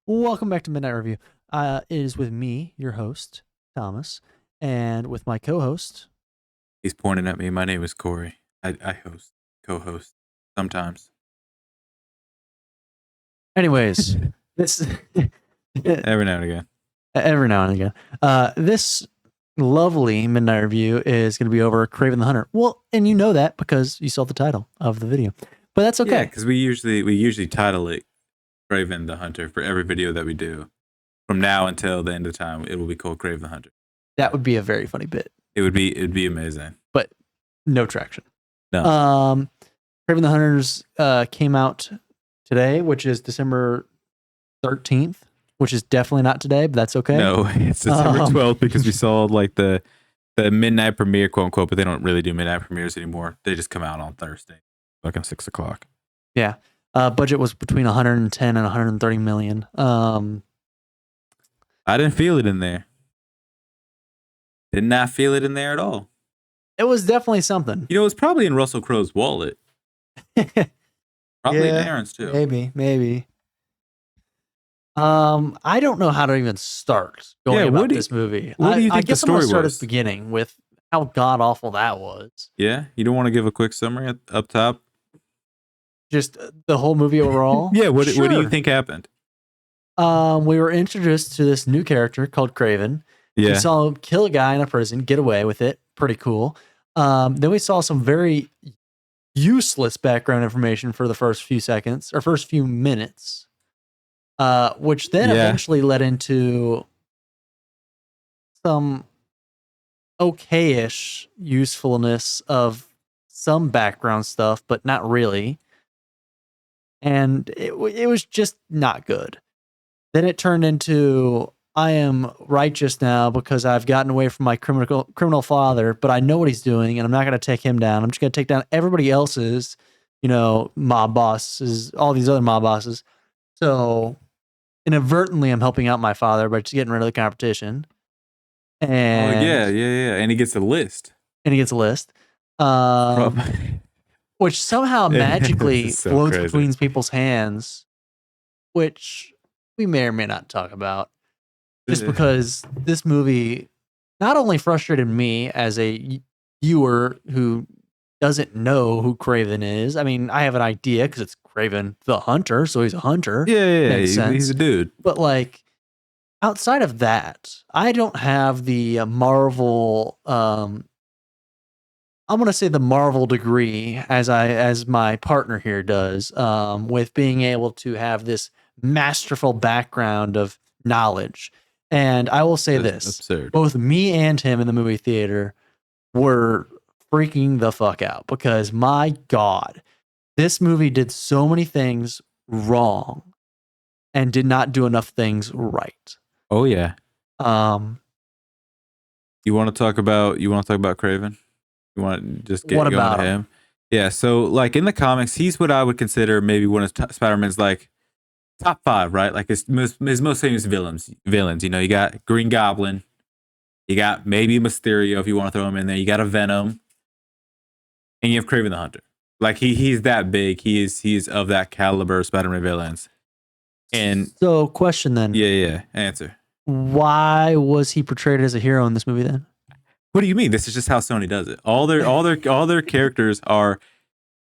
Welcome back to Midnight Review. It is with me, your host, Thomas, and with my co-host. He's pointing at me. My name is Corey. I host, co-host sometimes. Anyways, this Every now and again. every now and again. This lovely Midnight Review is going to be over Kraven the Hunter. Well, and you know that because you saw the title of the video, but that's okay. Yeah, because we usually title it Kraven the Hunter for every video that we do. From now until the end of time, it will be called Kraven the Hunter. That would be a very funny bit. It'd be amazing. But no traction. No. Kraven the Hunters came out today, which is December 13th, which is definitely not today, but that's okay. No, it's December 12th because we saw like the midnight premiere, quote unquote, but they don't really do midnight premieres anymore. They just come out on Thursday, like at 6 o'clock. Yeah. Budget was between 110 and 130 million. I didn't feel it in there. Did not feel it in there at all. It was definitely something. You know, it's probably in Russell Crowe's wallet. Probably in Aaron's too. Maybe. I don't know how to even start going about this movie. What do you think I guess the story I'm gonna start was? at the beginning with how god awful that was. Yeah, you don't want to give a quick summary up top? Just the whole movie overall. Yeah, what do you think happened? We were introduced to this new character called Kraven. Yeah. We saw him kill a guy in a prison, get away with it. Pretty cool. Then we saw some very useless background information for the first few seconds or first few minutes, which then eventually led into some okay-ish usefulness of some background stuff, but not really. And it was just not good. Then it turned into, I am righteous now because I've gotten away from my criminal father, but I know what he's doing and I'm not going to take him down. I'm just going to take down everybody else's, mob bosses, all these other mob bosses. So inadvertently, I'm helping out my father by just getting rid of the competition. And yeah. And he gets a list. Which somehow magically floats crazy. between people's hands, which we may or may not talk about. Just because this movie not only frustrated me as a viewer who doesn't know who Kraven is. I mean, I have an idea because it's Kraven the Hunter, so he's a hunter. Yeah, he's a dude. But like, outside of that, I don't have the Marvel. I'm gonna say the Marvel degree as my partner here does, with being able to have this masterful background of knowledge. And I will say this, absurd. Both me and him in the movie theater were freaking the fuck out because my God, this movie did so many things wrong and did not do enough things right. Oh yeah. You want to talk about Kraven? You want to just get going to him? Yeah, so like in the comics, he's what I would consider maybe one of Spider-Man's like top 5, right? Like his most famous villains. You know, you got Green Goblin, you got maybe Mysterio if you want to throw him in there. You got a Venom, and you have Kraven the Hunter. Like he's that big. He's of that caliber of Spider-Man villains. And so, question then. Yeah. Answer. Why was he portrayed as a hero in this movie then? What do you mean? This is just how Sony does it. All their characters are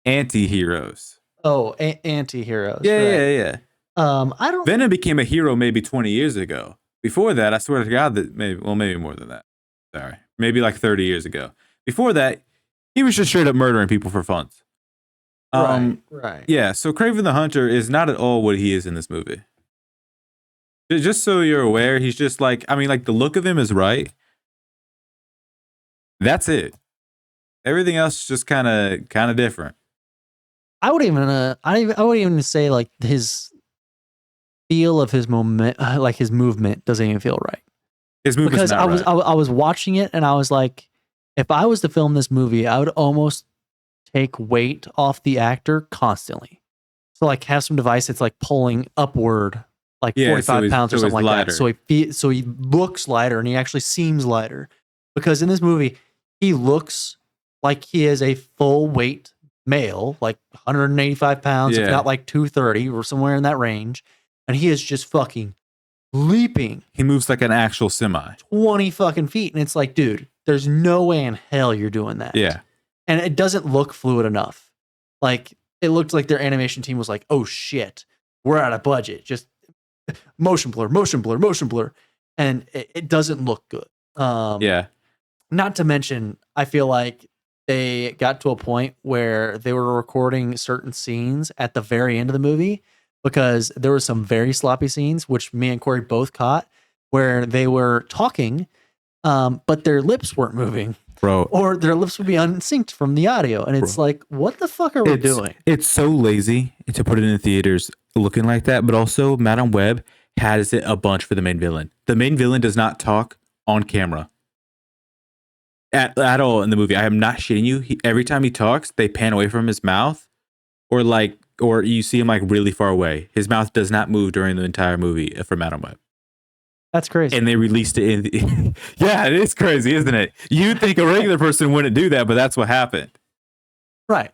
anti-heroes. Oh, anti-heroes. Yeah. I don't. Venom became a hero maybe 20 years ago. Before that, I swear to God that maybe more than that. Sorry, maybe like 30 years ago. Before that, he was just straight up murdering people for fun. Right. Yeah. So Kraven the Hunter is not at all what he is in this movie. Just so you're aware, he's just like, I mean, like the look of him is right. That's it. Everything else is just kind of different. I would even say like his feel of his moment, like his movement doesn't even feel right. His movement's not right. I was watching it and I was like, if I was to film this movie, I would almost take weight off the actor constantly. So like have some device that's like pulling upward, like 45 pounds or something like lighter. That. So he looks lighter and he actually seems lighter. Because in this movie, he looks like he is a full weight male, like 185 pounds, if not like 230 or somewhere in that range. and he is just fucking leaping. He moves like an actual semi. 20 fucking feet. And it's like, dude, there's no way in hell you're doing that. Yeah. And it doesn't look fluid enough. Like, it looked like their animation team was like, oh shit, we're out of budget. Just motion blur, motion blur, motion blur. And it doesn't look good. Yeah. Not to mention, I feel like they got to a point where they were recording certain scenes at the very end of the movie because there were some very sloppy scenes, which me and Corey both caught, where they were talking, but their lips weren't moving. Bro. Or their lips would be unsynced from the audio. And it's like, what the fuck are we doing? It's so lazy to put it in the theaters looking like that, but also Madame Web has it a bunch for the main villain. The main villain does not talk on camera at all in the movie. I am not shitting you. Every time he talks, they pan away from his mouth or you see him like really far away. His mouth does not move during the entire movie for Madame Web. That's crazy. And they released it in yeah, it is crazy, isn't it? You'd think a regular person wouldn't do that, but that's what happened. Right.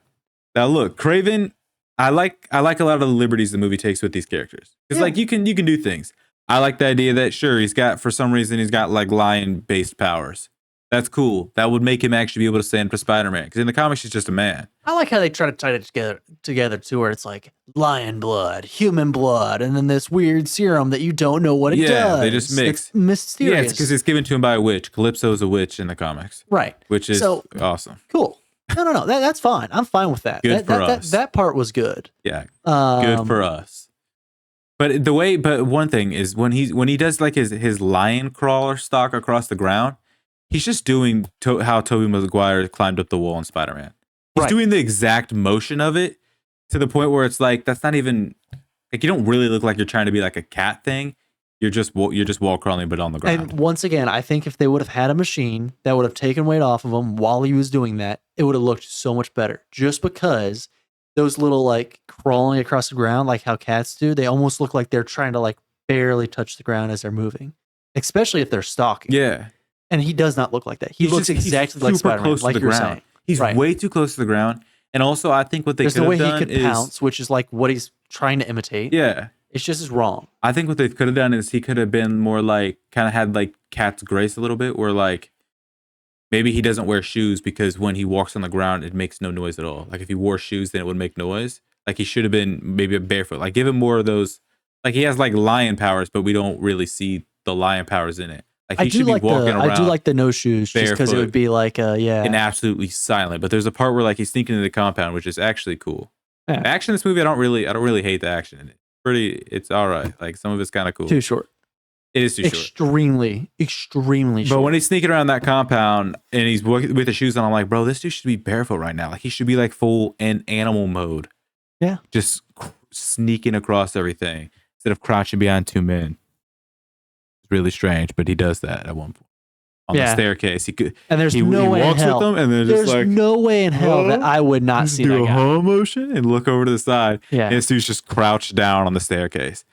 Now look, Kraven, I like a lot of the liberties the movie takes with these characters. It's like you can do things. I like the idea that sure, for some reason he's got like lion-based powers. That's cool. That would make him actually be able to stand for Spider-Man. Because in the comics, he's just a man. I like how they try to tie it together too, where it's like lion blood, human blood, and then this weird serum that you don't know what it does. Yeah, they just mix. It's mysterious. Yeah, it's because it's given to him by a witch. Calypso's a witch in the comics. Right. Which is awesome. Cool. No. That's fine. I'm fine with that. Good for us. That part was good. Yeah. Good for us. But one thing is when he does like his lion crawler stalk across the ground, he's just doing how Tobey Maguire climbed up the wall in Spider-Man. He's doing the exact motion of it to the point where it's like, that's not even like, you don't really look like you're trying to be like a cat thing. You're just wall crawling, but on the ground. And once again, I think if they would have had a machine that would have taken weight off of him while he was doing that, it would have looked so much better. Just because those little like crawling across the ground, like how cats do, they almost look like they're trying to like barely touch the ground as they're moving, especially if they're stalking. Yeah. And he does not look like that. He looks exactly like Spider-Man, like you're saying. He's way too close to the ground. And also, I think what they could have done is... There's the way he could pounce, which is like what he's trying to imitate. Yeah. It's just as wrong. I think what they could have done is he could have been more like, kind of had like cat's grace a little bit, where like, maybe he doesn't wear shoes because when he walks on the ground, it makes no noise at all. Like if he wore shoes, then it would make noise. Like he should have been maybe barefoot. Like give him more of those... Like he has like lion powers, but we don't really see the lion powers in it. Like he should be walking around. I do like the no shoes just because it would be like and absolutely silent. But there's a part where like he's sneaking into the compound, which is actually cool. Yeah. The action in this movie, I don't really hate the action in it. It's all right. Like some of it's kind of cool. Too short. It is too short. Extremely short. But when he's sneaking around that compound and he's with the shoes on, I'm like, bro, this dude should be barefoot right now. Like he should be like full in animal mode. Yeah. Just sneaking across everything instead of crouching behind two men. Really strange, but he does that at one point on the staircase. And there's no way in hell. With them and then there's just like, no way in hell that I would not see that guy. Do a motion and look over to the side. Yeah, and this dude's just crouched down on the staircase.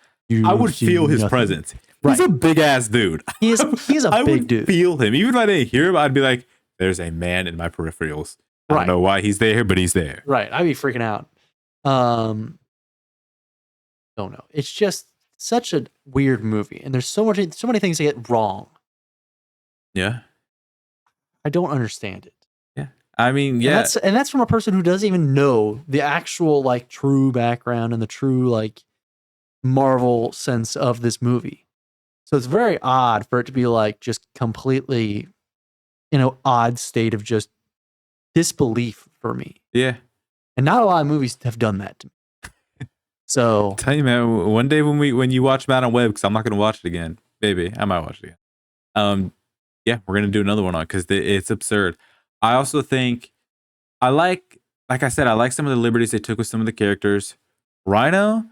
I would feel his presence. He's a big ass dude. He's a big dude. Feel him. Even if I didn't hear him, I'd be like, "There's a man in my peripherals. I don't know why he's there, but he's there." Right. I'd be freaking out. Don't know. It's just such a weird movie, and there's so many things they get wrong. Yeah, I don't understand it. Yeah, I mean, yeah, and that's from a person who doesn't even know the actual like true background and the true like Marvel sense of this movie. So it's very odd for it to be like just completely, odd state of just disbelief for me. Yeah, and not a lot of movies have done that to me. So I'll tell you, man, one day when you watch Madame Web, because I'm not going to watch it again. Maybe I might watch it again. Yeah, we're going to do another one on because it's absurd. I also think like I said, I like some of the liberties they took with some of the characters. Rhino,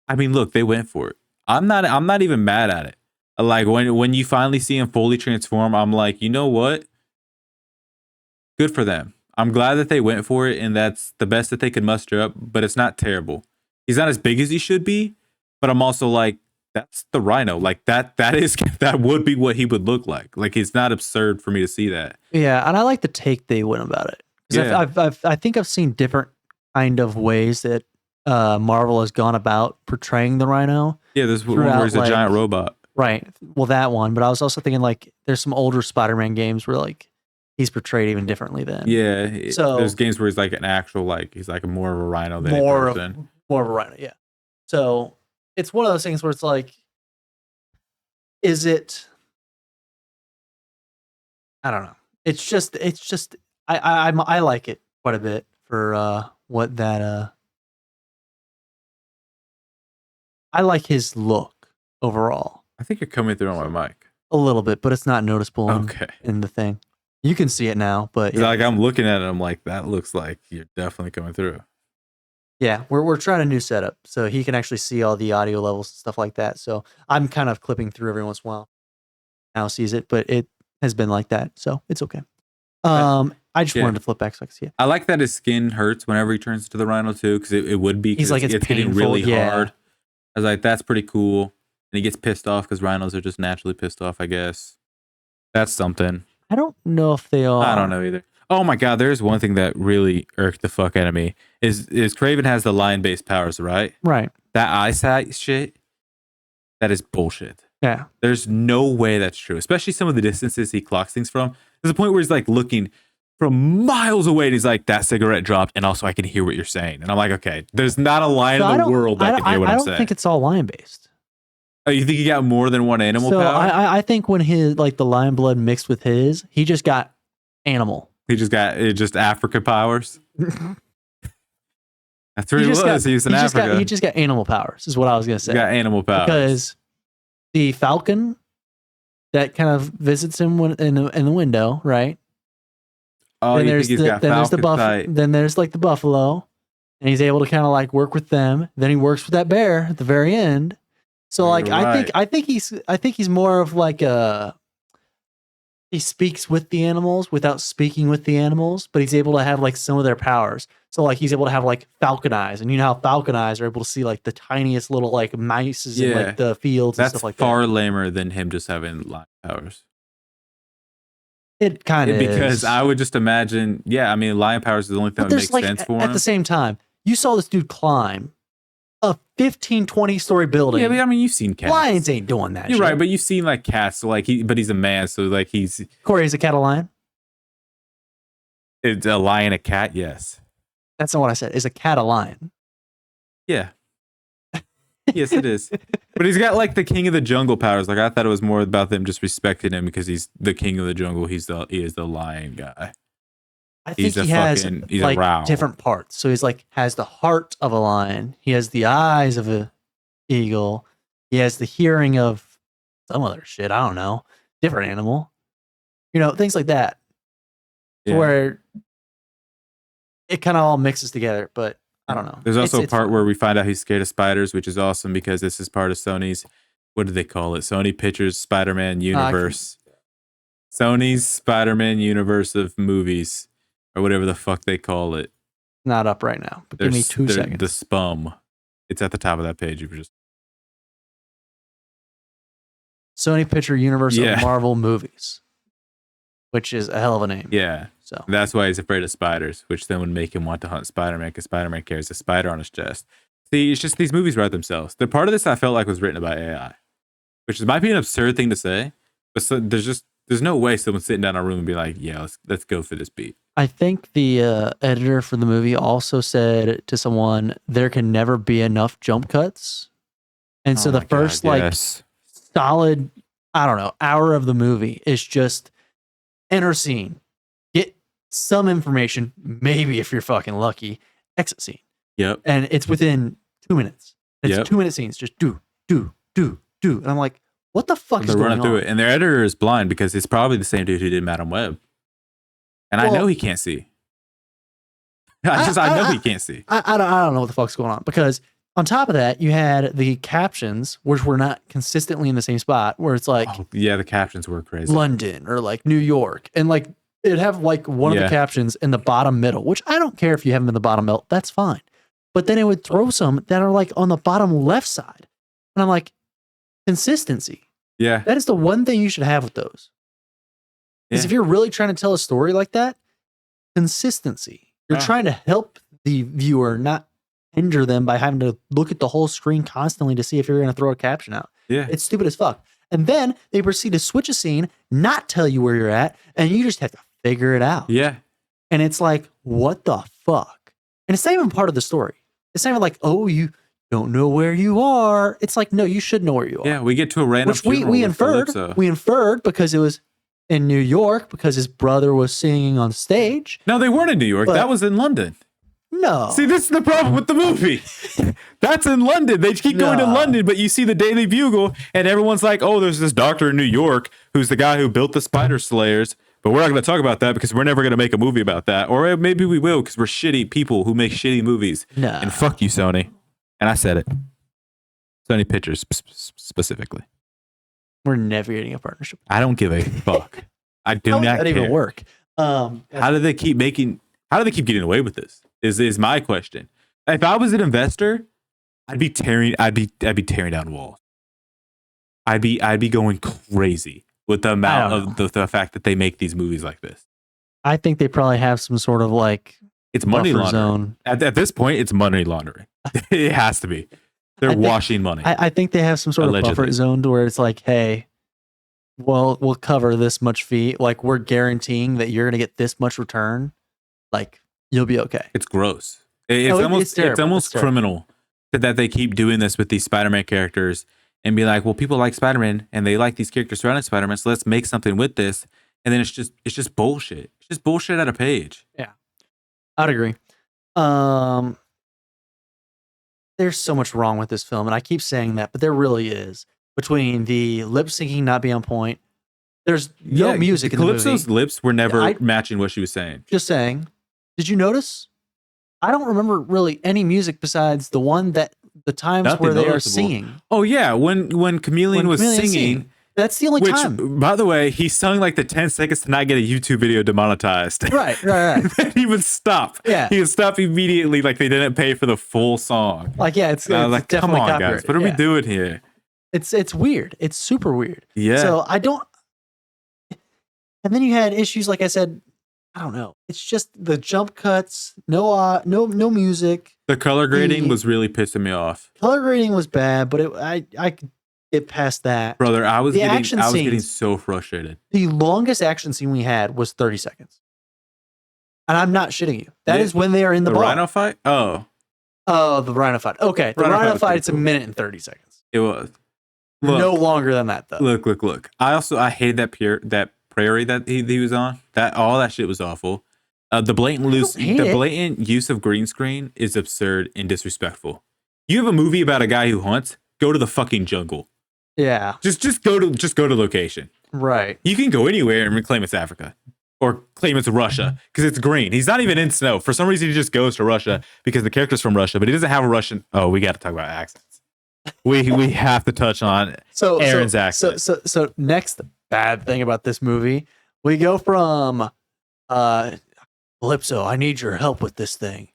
I mean, look, they went for it. I'm not even mad at it. Like when you finally see him fully transform, I'm like, you know what? Good for them. I'm glad that they went for it, and that's the best that they could muster up. But it's not terrible. He's not as big as he should be, but I'm also like, that's the Rhino. Like that would be what he would look like. Like it's not absurd for me to see that. Yeah, and I like the take they went about it. Yeah. I think I've seen different kind of ways that Marvel has gone about portraying the Rhino. Yeah, there's one where he's a giant robot. Right. Well, that one. But I was also thinking like there's some older Spider-Man games where like he's portrayed even differently then. Yeah. So there's games where he's like an actual like he's like more of a rhino than a person. More of a rhino, yeah. So it's one of those things where it's like, is it? I don't know. It's just I like it quite a bit for what that I like his look overall. I think you're coming through on my mic. A little bit, but it's not noticeable okay. in the thing. You can see it now, but like I'm looking at it, I'm like, that looks like you're definitely coming through. Yeah, we're trying a new setup so he can actually see all the audio levels and stuff like that. So I'm kind of clipping through every once in a while. Now sees it, but it has been like that, so it's okay. I just wanted to flip back so I can see it. I like that his skin hurts whenever he turns into the rhino too, because it would be. He's like it's getting really hard. I was like, that's pretty cool, and he gets pissed off because rhinos are just naturally pissed off. I guess that's something. I don't know if they are. I don't know either. Oh my god, there's one thing that really irked the fuck out of me. Is Kraven has the lion-based powers, right? Right. That eyesight shit, that is bullshit. Yeah. There's no way that's true, especially some of the distances he clocks things from. There's a point where he's like looking from miles away and he's like, that cigarette dropped, and also I can hear what you're saying. And I'm like, okay, there's not a lion in the world that can hear what I'm saying. I don't think it's all lion-based. Oh, you think he got more than one animal power? I think when his like the lion blood mixed with his, he just got animal. He just got Africa powers. That's where he was. He's in Africa. He just got animal powers, is what I was gonna say. He got animal powers because the falcon that kind of visits him in the window, right? Oh, then there's then there's like the buffalo, and he's able to kind of like work with them. Then he works with that bear at the very end. So like I think he's more of like he speaks with the animals without speaking with the animals, but he's able to have like some of their powers. So like he's able to have like falcon eyes, and you know how falcon eyes are able to see like the tiniest little like mice in like the fields and stuff like that. That's far lamer than him just having lion powers. It kind of because I would just imagine, I mean, lion powers is the only thing that makes sense for him. At the same time, you saw this dude climb a 15, 20-story building. Yeah, but I mean, you've seen cats. Lions ain't doing that. You're right, but you've seen like cats. So like but he's a man, so like he's Corey, is a cat a lion? Is a lion a cat? Yes. That's not what I said. Is a cat a lion? Yeah. Yes, it is. But he's got like the king of the jungle powers. Like I thought it was more about them just respecting him because he's the king of the jungle. He is the lion guy. I think he has like different parts. So he's like has the heart of a lion. He has the eyes of an eagle. He has the hearing of some other shit. I don't know. Different animal. You know, things like that. Yeah. Where it kind of all mixes together, but I don't know. There's also a part where we find out he's scared of spiders, which is awesome because this is part of Sony's, what do they call it? Sony Pictures Spider-Man universe. Sony's Spider-Man universe of movies. Or whatever the fuck they call it. Not up right now, but give me 2 seconds. The spum. It's at the top of that page. If you're just Sony Picture Universe of Marvel Movies, which is a hell of a name. Yeah. So that's why he's afraid of spiders, which then would make him want to hunt Spider-Man because Spider-Man carries a spider on his chest. See, it's just these movies write themselves. The part of this I felt like was written by AI, which might be an absurd thing to say, but there's no way someone's sitting down in a room and be like, yeah, let's go for this beat. I think the editor for the movie also said to someone, there can never be enough jump cuts. And so the first solid, I don't know, hour of the movie is just enter scene, get some information, maybe if you're fucking lucky, exit scene. Yep. And it's within 2 minutes. It's 2 minute scenes, just do. And I'm like, what the fuck is going on? They're running through it. And their editor is blind because it's probably the same dude who did Madam Web. And I know he can't see. I know he can't see. I don't know what the fuck's going on. Because on top of that, you had the captions, which were not consistently in the same spot, where it's like... Oh, yeah, the captions were crazy. London or like New York. And like, it'd have like one of the captions in the bottom middle, which I don't care if you have them in the bottom middle. That's fine. But then it would throw some that are like on the bottom left side. And I'm like, consistency. Yeah. That is the one thing you should have with those. Because if you're really trying to tell a story like that, consistency. You're trying to help the viewer, not hinder them by having to look at the whole screen constantly to see if you're going to throw a caption out. Yeah. It's stupid as fuck. And then they proceed to switch a scene, not tell you where you're at, and you just have to figure it out. Yeah. And it's like, what the fuck? And it's not even part of the story. It's not even like, oh, you don't know where you are. It's like, no, you should know where you are. Yeah, we get to a random Which we inferred. We inferred because it was in New York because his brother was singing on stage. No, they weren't in New York. That was in London. No. See, this is the problem with the movie. That's in London. They keep going to London, but you see the Daily Bugle, and everyone's like, oh, there's this doctor in New York who's the guy who built the Spider Slayers. But we're not going to talk about that because we're never going to make a movie about that. Or maybe we will because we're shitty people who make shitty movies. No. And fuck you, Sony. And I said it. Sony Pictures specifically. We're never getting a partnership. I don't give a fuck. I do not care. How does that even work? How do they keep getting away with this? Is my question. If I was an investor, I'd be tearing down walls. I'd be going crazy with the amount of the fact that they make these movies like this. I think they probably have some sort of like it's money laundering. At this point, it's money laundering. It has to be. They're washing money. I think they have some sort of buffer zone to where it's like, hey, well, we'll cover this much fee. Like we're guaranteeing that you're gonna get this much return. Like you'll be okay. It's gross. It's almost criminal that they keep doing this with these Spider-Man characters and be like, well, people like Spider-Man and they like these characters surrounding Spider-Man, so let's make something with this. And then it's just bullshit. It's just bullshit at a page. Yeah, I'd agree. There's so much wrong with this film, and I keep saying that, but there really is. Between the lip syncing not being on point, there's no music in the movie. Calypso's lips were never matching what she was saying. Just saying. Did you notice? I don't remember really any music besides the times Nothing where they noticeable. are singing. Oh yeah, when Chameleon was singing. That's the only time. By the way, he sung like the 10 seconds to not get a YouTube video demonetized. Right. Then he would stop. Yeah. He would stop immediately, like they didn't pay for the full song. Like, yeah, it's like, definitely come on, copyright. guys, what are we doing here? It's weird. It's super weird. Yeah. So I don't. And then you had issues, like I said. I don't know. It's just the jump cuts. No music. The color grading was really pissing me off. Color grading was bad, but I could get past that. Brother, I was getting so frustrated. The longest action scene we had was 30 seconds. And I'm not shitting you. That is when they are in the bar. Rhino fight? Oh, the Rhino fight. Okay, the Rhino fight, it's a minute and 30 seconds. It was. Look, no longer than that, though. Look. I hated that prairie that he was on. All that shit was awful. The blatant use of green screen is absurd and disrespectful. You have a movie about a guy who hunts, go to the fucking jungle. Yeah. Just go to location. Right. You can go anywhere and claim it's Africa or claim it's Russia because it's green. He's not even in snow. For some reason, he just goes to Russia because the character's from Russia, but he doesn't have a Russian. Oh, we got to talk about accents. We have to touch on Aaron's accent. So next bad thing about this movie, we go from Calypso, I need your help with this thing,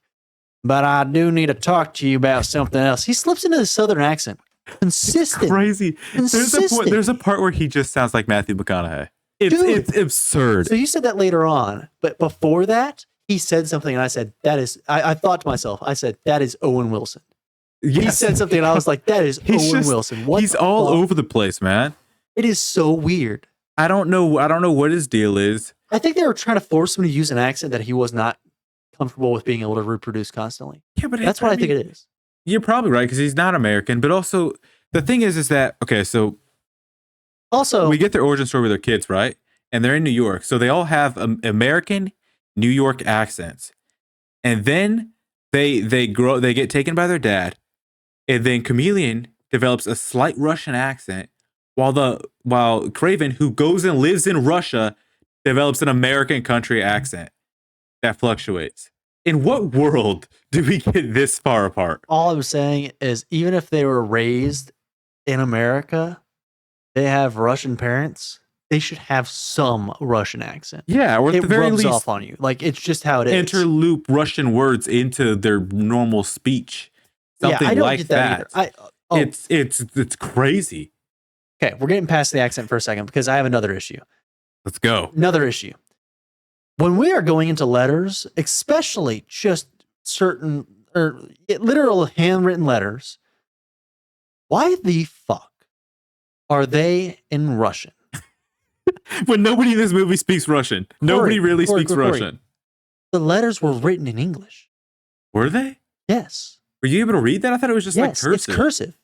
but I do need to talk to you about something else. He slips into the southern accent. Consistent. It's crazy. Consistent. There's a part where he just sounds like Matthew McConaughey. It's absurd. So you said that later on, but before that, he said something, and I said, I thought to myself, I said, that is Owen Wilson. Yes. He said something, and I was like, that is Owen Wilson. He's all over the place, man. It is so weird. I don't know what his deal is. I think they were trying to force him to use an accent that he was not comfortable with being able to reproduce constantly. Yeah, but that's what I think it is. You're probably right because he's not American, but also the thing is that okay, so also we get their origin story with their kids, right? And they're in New York, so they all have American New York accents, and then they get taken by their dad, and then Chameleon develops a slight Russian accent, while Kraven, who goes and lives in Russia, develops an American country accent that fluctuates. In what world do we get this far apart? All I'm saying is, even if they were raised in America, they have Russian parents, they should have some Russian accent. Yeah, or at the very least, off on you. Like, it's just how it is. Interloop Russian words into their normal speech. Something like that. It's crazy. Okay, we're getting past the accent for a second because I have another issue. Let's go. Another issue. When we are going into letters, especially just certain or literal handwritten letters. Why the fuck are they in Russian? When nobody in this movie speaks Russian. Nobody really speaks Russian. The letters were written in English. Were they? Yes. Were you able to read that? I thought it was just like cursive. It's cursive.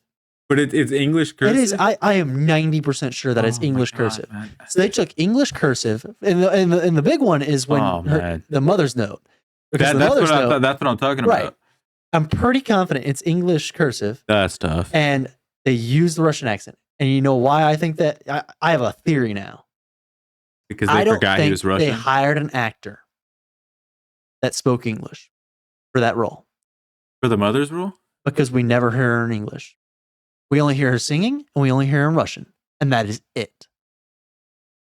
But it's English cursive? It is. I am 90% sure that it's English cursive. Man. So they took English cursive, and the big one is when the mother's note. That's what I'm talking right. about. I'm pretty confident it's English cursive. That's tough. And they use the Russian accent. And you know why I think that? I have a theory now. Because they forgot he was Russian? They hired an actor that spoke English for that role. For the mother's role? Because we never hear her in English. We only hear her singing, and we only hear her in Russian. And that is it.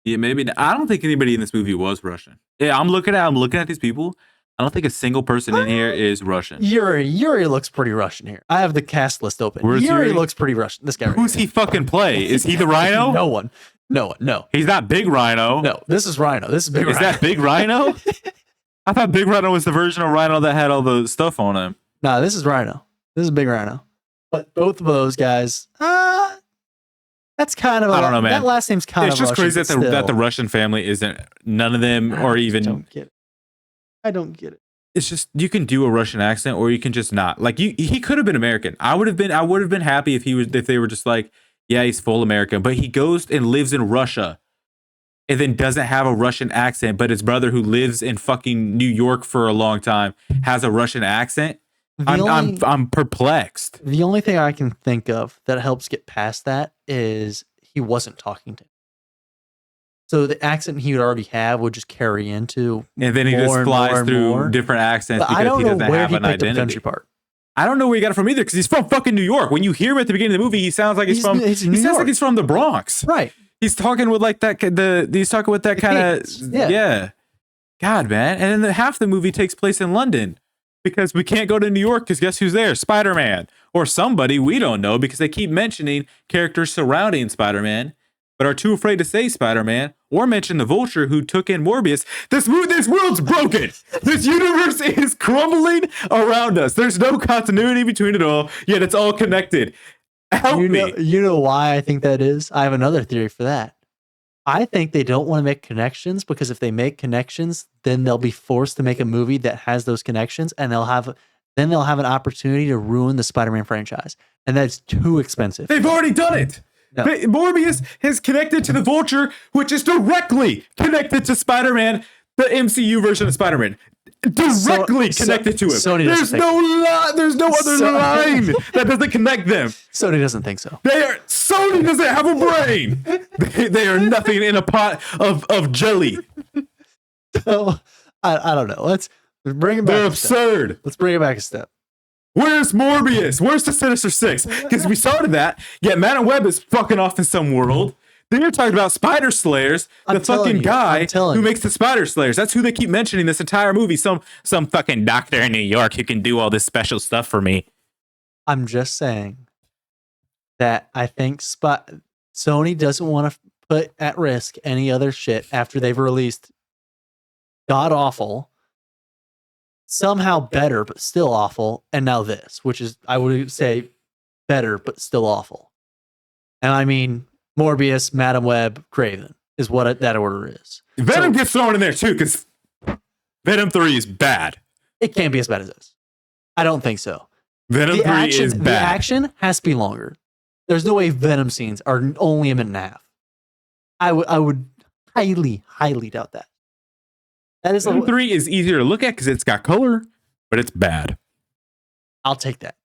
Yeah, maybe. I don't think anybody in this movie was Russian. Yeah, I'm looking at these people. I don't think a single person in here is Russian. Yuri looks pretty Russian here. I have the cast list open. Where's Yuri? Looks pretty Russian. This guy right Who's here. he fucking play? Is he the Rhino? No one. No. He's not Big Rhino. No, this is Rhino. This is Big Rhino. Is that Big Rhino? I thought Big Rhino was the version of Rhino that had all the stuff on him. Nah, this is Rhino. This is Big Rhino. But both of those guys, that's kind of I don't know, man. That last name's kind of It's just Russian, crazy that the Russian family isn't, none of them or even. I don't get it. It's just, you can do a Russian accent or you can just not. Like he could have been American. I would have been happy if they were just like, yeah, he's full American, but he goes and lives in Russia and then doesn't have a Russian accent, but his brother who lives in fucking New York for a long time has a Russian accent. I'm perplexed. The only thing I can think of that helps get past that is he wasn't talking to him. So the accent he would already have would just carry into, and then he just flies through different accents because he doesn't have an identity. Part. I don't know where he got it from either because he's from fucking New York. When you hear him at the beginning of the movie, he sounds like he sounds like he's from the Bronx. Right. He's talking with like that. He's talking with that kind of yeah. God, man. And then half the movie takes place in London because we can't go to New York because guess who's there? Spider-Man or somebody we don't know because they keep mentioning characters surrounding Spider-Man, but are too afraid to say Spider-Man or mention the Vulture who took in Morbius. This world's broken. This universe is crumbling around us. There's no continuity between it all, yet it's all connected. Help me. You know why I think that is? I have another theory for that. I think they don't want to make connections because if they make connections, then they'll be forced to make a movie that has those connections, and they'll have an opportunity to ruin the Spider-Man franchise, and that's too expensive. They've already done it. No. Morbius is connected to the Vulture, which is directly connected to Spider-Man, the MCU version of Spider-Man. Directly connected to him. There's no other line that doesn't connect them. Sony doesn't think so. Sony doesn't have a brain. They are nothing in a pot of jelly. So I don't know. Let's bring it back. They're absurd. Let's bring it back a step. Where's Morbius? Where's the Sinister Six? Because we started that. Yeah, Madam Web is fucking off in some world. Then you're talking about Spider Slayers, the fucking guy who makes the Spider Slayers. That's who they keep mentioning this entire movie. Some fucking doctor in New York who can do all this special stuff for me. I'm just saying that I think Sony doesn't want to put at risk any other shit after they've released god awful, somehow better but still awful, and now this, which is, I would say, better but still awful. And I mean Morbius, Madam Web, Kraven is what that order is. Venom gets thrown in there too because Venom 3 is bad. It can't be as bad as this. I don't think so. Venom 3 is bad. The action has to be longer. There's no way Venom scenes are only a minute and a half. I would highly, highly doubt that. Venom 3 is easier to look at because it's got color, but it's bad. I'll take that.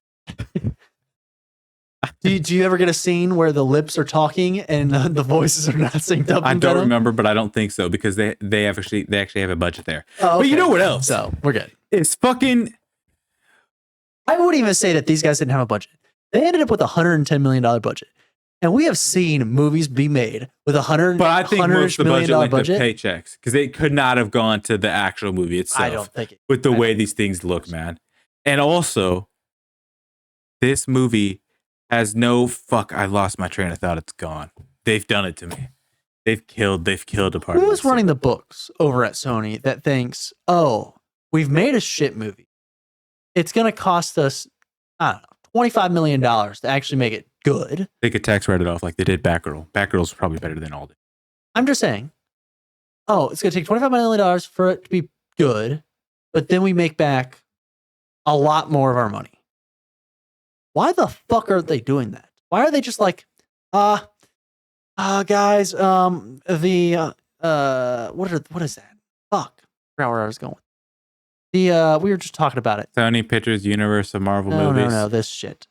Do you ever get a scene where the lips are talking and the voices are not synced up? I don't remember, but I don't think so because they actually have a budget there. Oh, okay. But you know what else? So we're good. It's fucking. I wouldn't even say that these guys didn't have a budget. They ended up with $110 million budget, and we have seen movies be made with $100. But I think most of the budget went to paychecks because it could not have gone to the actual movie itself. I don't think it. With the way these things look, man, and also this movie has no I lost my train of thought. It's gone. They've done it to me. They've killed a part. Who's running the books over at Sony that thinks, oh, we've made a shit movie. it's going to cost us, I don't know, $25 million to actually make it good. They could tax write it off like they did Batgirl. Batgirl's probably better than Alden. I'm just saying, it's going to take $25 million for it to be good, but then we make back a lot more of our money. Why the fuck are they doing that? Why are they just like, guys, what is that? Fuck. I forgot where I was going. We were just talking about it. Sony Pictures universe of Marvel movies. No, this shit.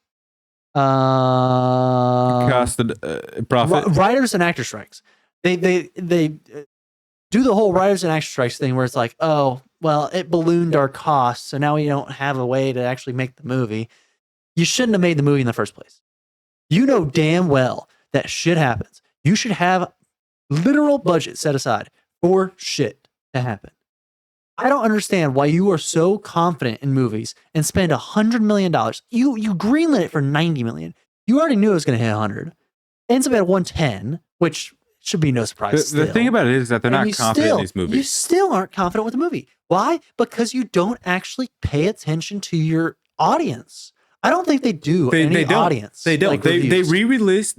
Costed profit. Writers and actor strikes. They do the whole writers and actor strikes thing where it's like, oh, well, it ballooned our costs, so now we don't have a way to actually make the movie. You shouldn't have made the movie in the first place. You know damn well that shit happens. You should have literal budget set aside for shit to happen. I don't understand why you are so confident in movies and spend $100 million. You greenlit it for $90 million. You already knew it was going to hit 100. Ends up at 110, which should be no surprise. The thing about it is that they're not confident in these movies. You still aren't confident with the movie. Why? Because you don't actually pay attention to your audience. I don't think they do. They don't. Audience. They don't. Like they re-released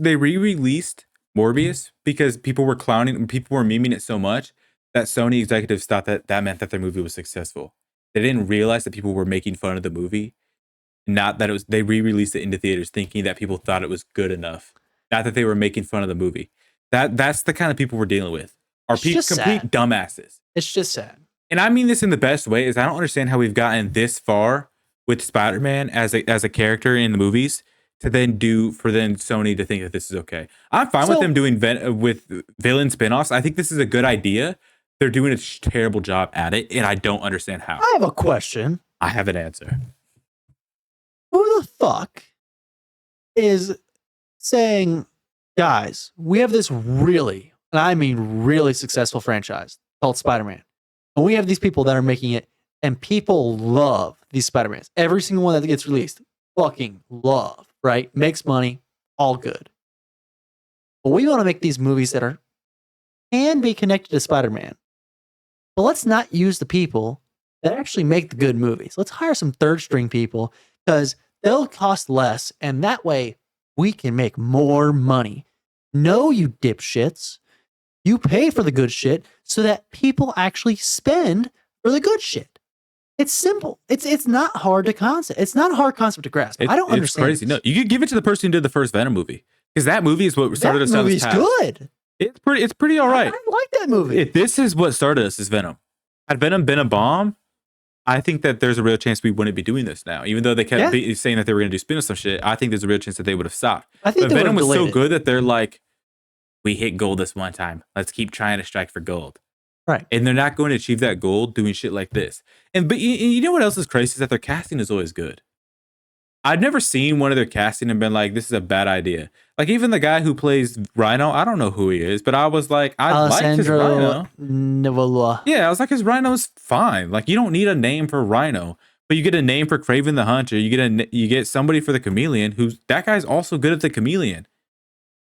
Morbius because people were clowning, people were memeing it so much that Sony executives thought that meant that their movie was successful. They didn't realize that people were making fun of the movie, not that it was. They re-released it into theaters thinking that people thought it was good enough, not that they were making fun of the movie. That's the kind of people we're dealing with. Are people complete sad. Dumbasses? It's just sad. And I mean this in the best way. Is I don't understand how we've gotten this far with Spider-Man as a character in the movies to then Sony to think that this is okay. I'm fine with them doing with villain spinoffs. I think this is a good idea. They're doing a terrible job at it, and I don't understand how. I have a question. I have an answer. Who the fuck is saying, guys, we have this really, and I mean really successful franchise called Spider-Man, and we have these people that are making it, and people love these Spider-Mans. Every single one that gets released, fucking love, right? Makes money, all good. But we want to make these movies that can be connected to Spider-Man. But let's not use the people that actually make the good movies. Let's hire some third string people because they'll cost less, and that way we can make more money. No, you dipshits. You pay for the good shit so that people actually spend for the good shit. It's simple. It's not hard to concept. It's not a hard concept to grasp. I don't understand. It's crazy. No, you could give it to the person who did the first Venom movie because that movie is what started us down this path. That movie's good. It's pretty all right. I like that movie. This is what started us as Venom. Had Venom been a bomb, I think that there's a real chance we wouldn't be doing this now. Even though they kept saying that they were going to do spin-off some shit, I think there's a real chance that they would have stopped. I think but Venom was so good that they're like, we hit gold this one time. Let's keep trying to strike for gold. Right. And they're not going to achieve that goal doing shit like this. But you know what else is crazy is that their casting is always good. I've never seen one of their casting and been like, this is a bad idea. Like even the guy who plays Rhino, I don't know who he is, but I was like, I like his Rhino. Nivola. Yeah, I was like, his Rhino's fine. Like you don't need a name for Rhino, but you get a name for Kraven the Hunter. You get somebody for the Chameleon, that guy's also good at the Chameleon.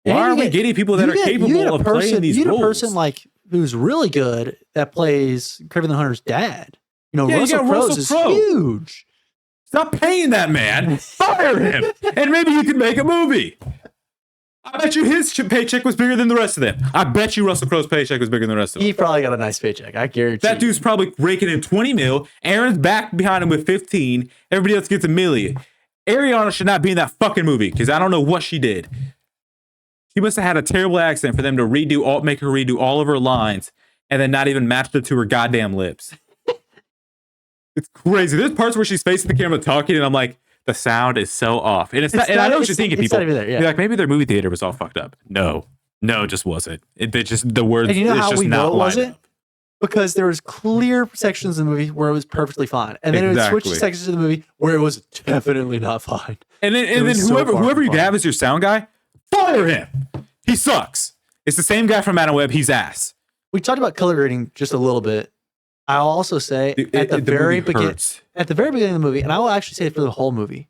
Why are we getting people that are capable of playing these roles? You get a person like who's really good that plays Kraven the Hunter's dad. You know, Russell Crowe is huge. Stop paying that man. Fire him. And maybe you can make a movie. I bet you his paycheck was bigger than the rest of them. I bet you Russell Crowe's paycheck was bigger than the rest of them. He probably got a nice paycheck. I guarantee. That dude's probably raking in 20 mil. Aaron's back behind him with 15. Everybody else gets $1 million. Ariana should not be in that fucking movie because I don't know what she did. She must have had a terrible accent for them to make her redo all of her lines and then not even match it to her goddamn lips. It's crazy. There's parts where she's facing the camera talking, and I'm like, the sound is so off. And I know what you're thinking, people. You're like, maybe their movie theater was all fucked up. No, it just wasn't. The words. And you know how just we know it wasn't? Because there was clear sections of the movie where it was perfectly fine, and then it would switch to sections of the movie where it was definitely not fine. And then whoever you have as your sound guy, fire him. He sucks. It's the same guy from Madam Web. He's ass. We talked about color grading just a little bit. I'll also say at the very beginning of the movie, and I will actually say it for the whole movie,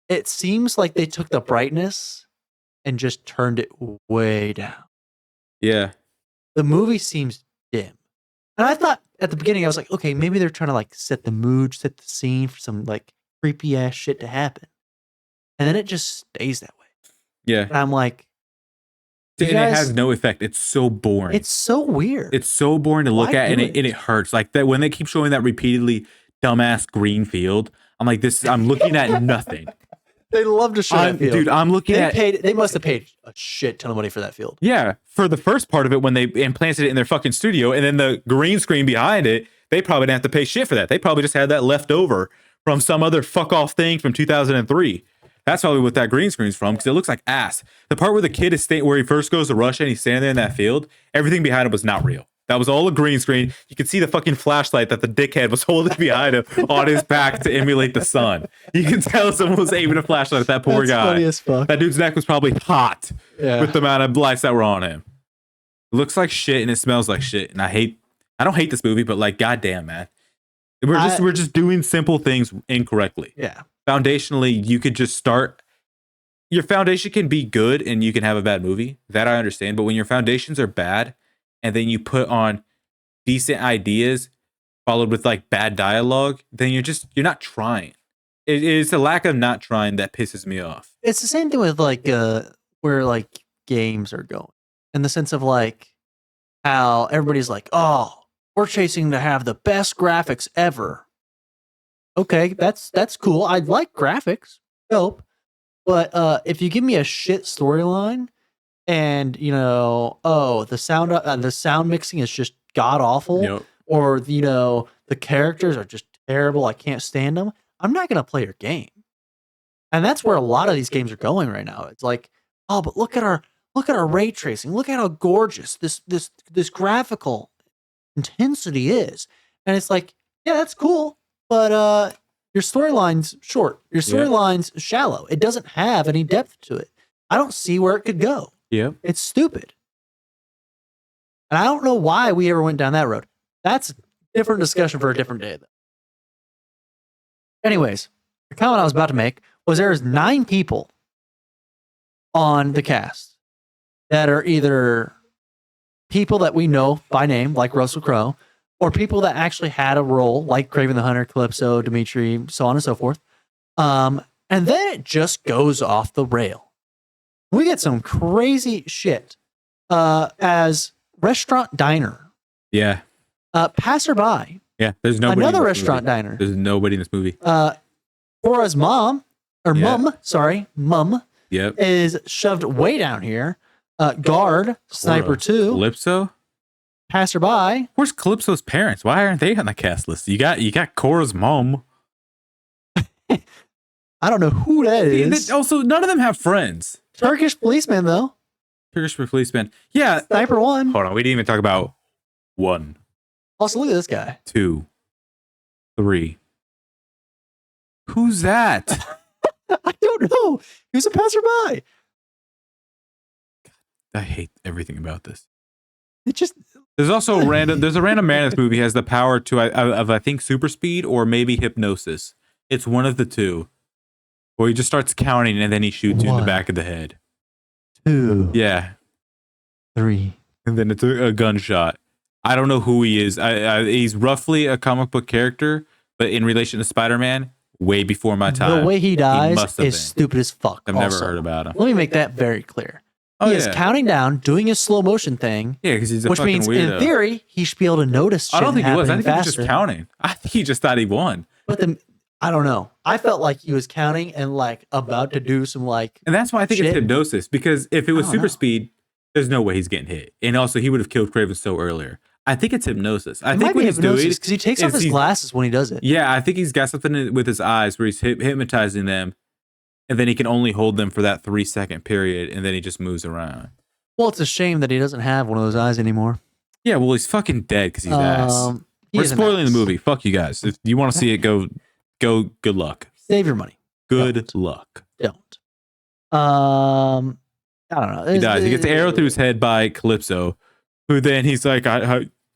it seems like they took the brightness and just turned it way down. Yeah. The movie seems dim. And I thought at the beginning, I was like, okay, maybe they're trying to like set the mood, set the scene for some like creepy ass shit to happen. And then it just stays that way. Yeah. And I'm like, and it has no effect. It's so boring. It's so weird. It's so boring to look at, and it hurts. Like that when they keep showing that repeatedly dumbass green field, I'm like, I'm looking at nothing. They love to show that field. Dude, I'm looking they must have paid a shit ton of money for that field. Yeah, for the first part of it when they implanted it in their fucking studio, and then the green screen behind it, they probably didn't have to pay shit for that. They probably just had that left over from some other fuck off thing from 2003. That's probably what that green screen's from, because it looks like ass. The part where the kid is where he first goes to Russia and he's standing there in that field, everything behind him was not real. That was all a green screen. You could see the fucking flashlight that the dickhead was holding behind him on his back to emulate the sun. You can tell someone was aiming a flashlight at that poor guy. Funny as fuck. That dude's neck was probably hot with the amount of lights that were on him. It looks like shit and it smells like shit. And I don't hate this movie, but like, goddamn, man. We're just doing simple things incorrectly. Yeah. Foundationally, you could just start. Your foundation can be good and you can have a bad movie. That I understand. But when your foundations are bad and then you put on decent ideas followed with like bad dialogue, then you're not trying. It's a lack of not trying that pisses me off. It's the same thing with like where like games are going, in the sense of like how everybody's like, oh, we're chasing to have the best graphics ever. Okay, that's cool. I'd like graphics. Dope. But if you give me a shit storyline and, the sound mixing is just god awful, or, the characters are just terrible, I can't stand them, I'm not going to play your game. And that's where a lot of these games are going right now. It's like, oh, but look at our ray tracing. Look at how gorgeous this graphical intensity is. And it's like, yeah, that's cool, but your storyline's short. Your storyline's shallow. It doesn't have any depth to it. I don't see where it could go. Yeah. It's stupid. And I don't know why we ever went down that road. That's a different discussion for a different day, though. Anyways, the comment I was about to make was there's 9 people on the cast that are either people that we know by name, like Russell Crowe, or people that actually had a role, like Kraven the Hunter, Calypso, Dimitri, so on and so forth. And then it just goes off the rail. We get some crazy shit as restaurant diner. Yeah. Passerby. Yeah, there's nobody. Another restaurant diner. There's nobody in this movie. Cora's mum, Yep. is shoved way down here. Guard, Sniper 2. Calypso? Passerby. Where's Calypso's parents? Why aren't they on the cast list? You got Cora's mom. I don't know who that is. Also, none of them have friends. Turkish policeman, though. Turkish policeman. Yeah. Sniper 1. Hold on. We didn't even talk about 1. Also, look at this guy. 2. 3. Who's that? I don't know. He was a passerby. I hate everything about this. It just... There's also a random man in this movie who has the power of I think super speed or maybe hypnosis. It's one of the two. Where he just starts counting and then he shoots you in the back of the head. 2. Yeah. 3. And then it's a gunshot. I don't know who he is. He's roughly a comic book character, but in relation to Spider-Man, way before my time. The way he dies is stupid as fuck. I've never heard about him. Let me make that very clear. He is counting down, doing his slow motion thing. Yeah, because he's a which fucking means, weirdo. in theory, he should be able to notice shit. I don't think he was. I think he was faster. just counting. I think he just thought he won. But I don't know. I felt like he was counting and like about to do some like. And that's why I think shit. it's hypnosis. Because if it was super speed, there's no way he's getting hit. And also, he would have killed Kraven so earlier. I think it's hypnosis. I think what he's doing because he takes off his glasses when he does it. Yeah, I think he's got something with his eyes where he's hypnotizing them, and then he can only hold them for that 3-second period, and then he just moves around. Well, it's a shame that he doesn't have one of those eyes anymore. Yeah, well, he's fucking dead because he's ass. We're spoiling the movie. Fuck you guys. If you want to see it, go. Good luck. Save your money. Good luck. Don't. I don't know. He dies. He gets an arrow through his head by Calypso, who then he's like,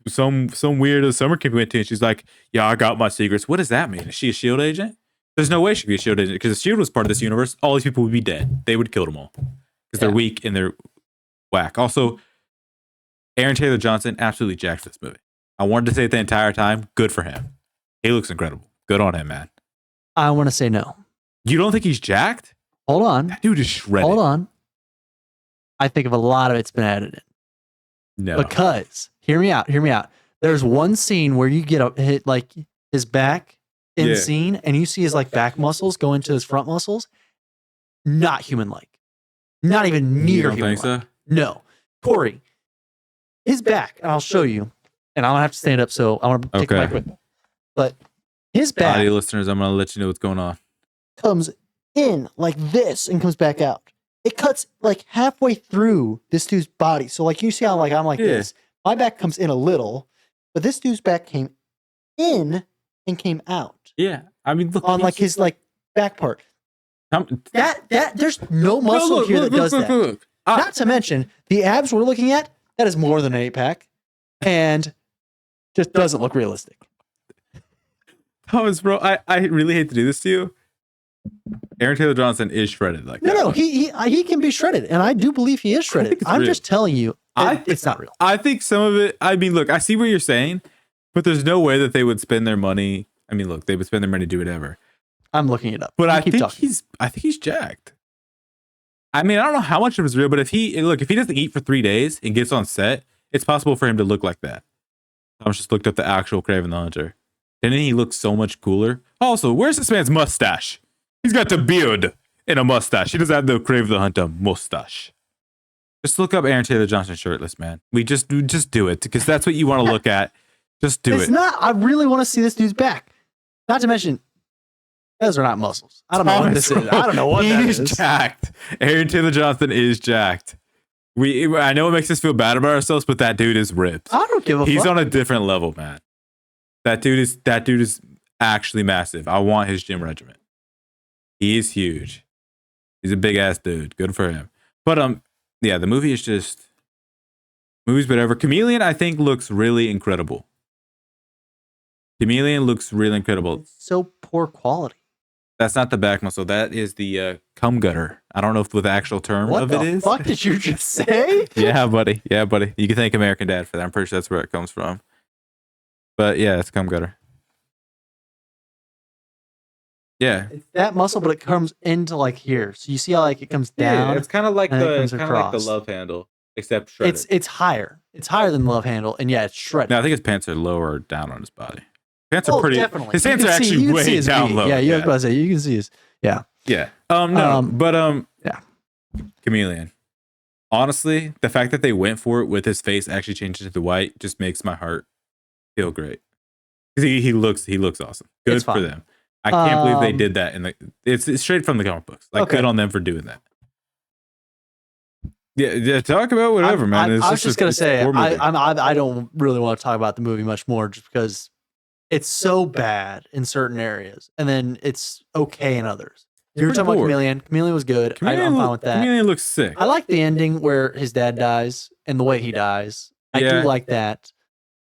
some weirdo summer camp we went to, and she's like, yeah, I got my secrets. What does that mean? Is she a SHIELD agent? There's no way she'd be a SHIELD agent, because if SHIELD was part of this universe, all these people would be dead. They would kill them all because they're weak and they're whack. Also, Aaron Taylor Johnson absolutely jacked this movie. I wanted to say it the entire time. Good for him. He looks incredible. Good on him, man. I want to say no. You don't think he's jacked? Hold on. That dude is shredded. Hold on. I think of a lot of it's been added in. No. Because, hear me out. There's one scene where you get a hit like his back in the scene, and you see his like back muscles go into his front muscles. Not human-like. Not even near human-like. You don't think so? No. Corey, his back, and I'll show you, and I'm going to have to stand up, so I want to take the mic with me. But his back... Audio listeners, I'm going to let you know what's going on. Comes in like this and comes back out. It cuts like halfway through this dude's body. So like you see how like I'm like this. My back comes in a little, but this dude's back came in and came out. Yeah. I mean, look on like his like back part. That there's no muscle here that does that. Look. Not to mention the abs we're looking at, that is more than an 8-pack and just doesn't look realistic. Thomas, bro, I really hate to do this to you. Aaron Taylor Johnson is shredded like that. No, he can be shredded, and I do believe he is shredded. I'm just telling you, it's not real. I think some of it. I mean, look, I see what you're saying, but there's no way that they would spend their money. I mean, look, they would spend their money to do whatever. I'm looking it up. But I think he's jacked. I mean, I don't know how much of it's real, but if he doesn't eat for 3 days and gets on set, it's possible for him to look like that. I just looked up the actual Kraven the Hunter. Didn't he look so much cooler? Also, where's this man's mustache? He's got the beard and a mustache. He doesn't have the Kraven the Hunter mustache. Just look up Aaron Taylor Johnson shirtless, man. We just do it because that's what you want to look at. Just do it. It's not. I really want to see this dude's back. Not to mention, those are not muscles. I don't know what this is. I don't know what that is. He's jacked. Aaron Taylor Johnson is jacked. I know it makes us feel bad about ourselves, but that dude is ripped. I don't give a fuck. He's on a different level, man. That dude is actually massive. I want his gym regimen. He is huge. He's a big ass dude. Good for him. But yeah, the movie is just movies, whatever. Chameleon, I think, looks really incredible. Chameleon looks really incredible. It's so poor quality. That's not the back muscle. That is the cum gutter. I don't know if what the actual term of it is. What the fuck did you just say? Yeah, buddy. You can thank American Dad for that. I'm pretty sure that's where it comes from. But yeah, it's cum gutter. Yeah, it's that muscle, but it comes into like here. So you see how like it comes down. Yeah, it's kind of like the love handle, except shredded. It's higher. It's higher than the love handle, and yeah, it's shredded. No, I think his pants are lower down on his body. Pants are pretty. Definitely. His pants are actually way down low. Yeah, you have to say you can see his. Yeah. Yeah. Yeah. Chameleon. Honestly, the fact that they went for it with his face actually changed to white just makes my heart feel great. He looks awesome. Good for them. I can't believe they did that. It's straight from the comic books. Like, good on them for doing that. Yeah. Talk about whatever, man. I was just gonna say, I don't really want to talk about the movie much more, just because it's so bad in certain areas, and then it's okay in others. You were talking about Chameleon. Chameleon was good. I'm fine with that. Chameleon looks sick. I like the ending where his dad dies and the way he dies. I do like that.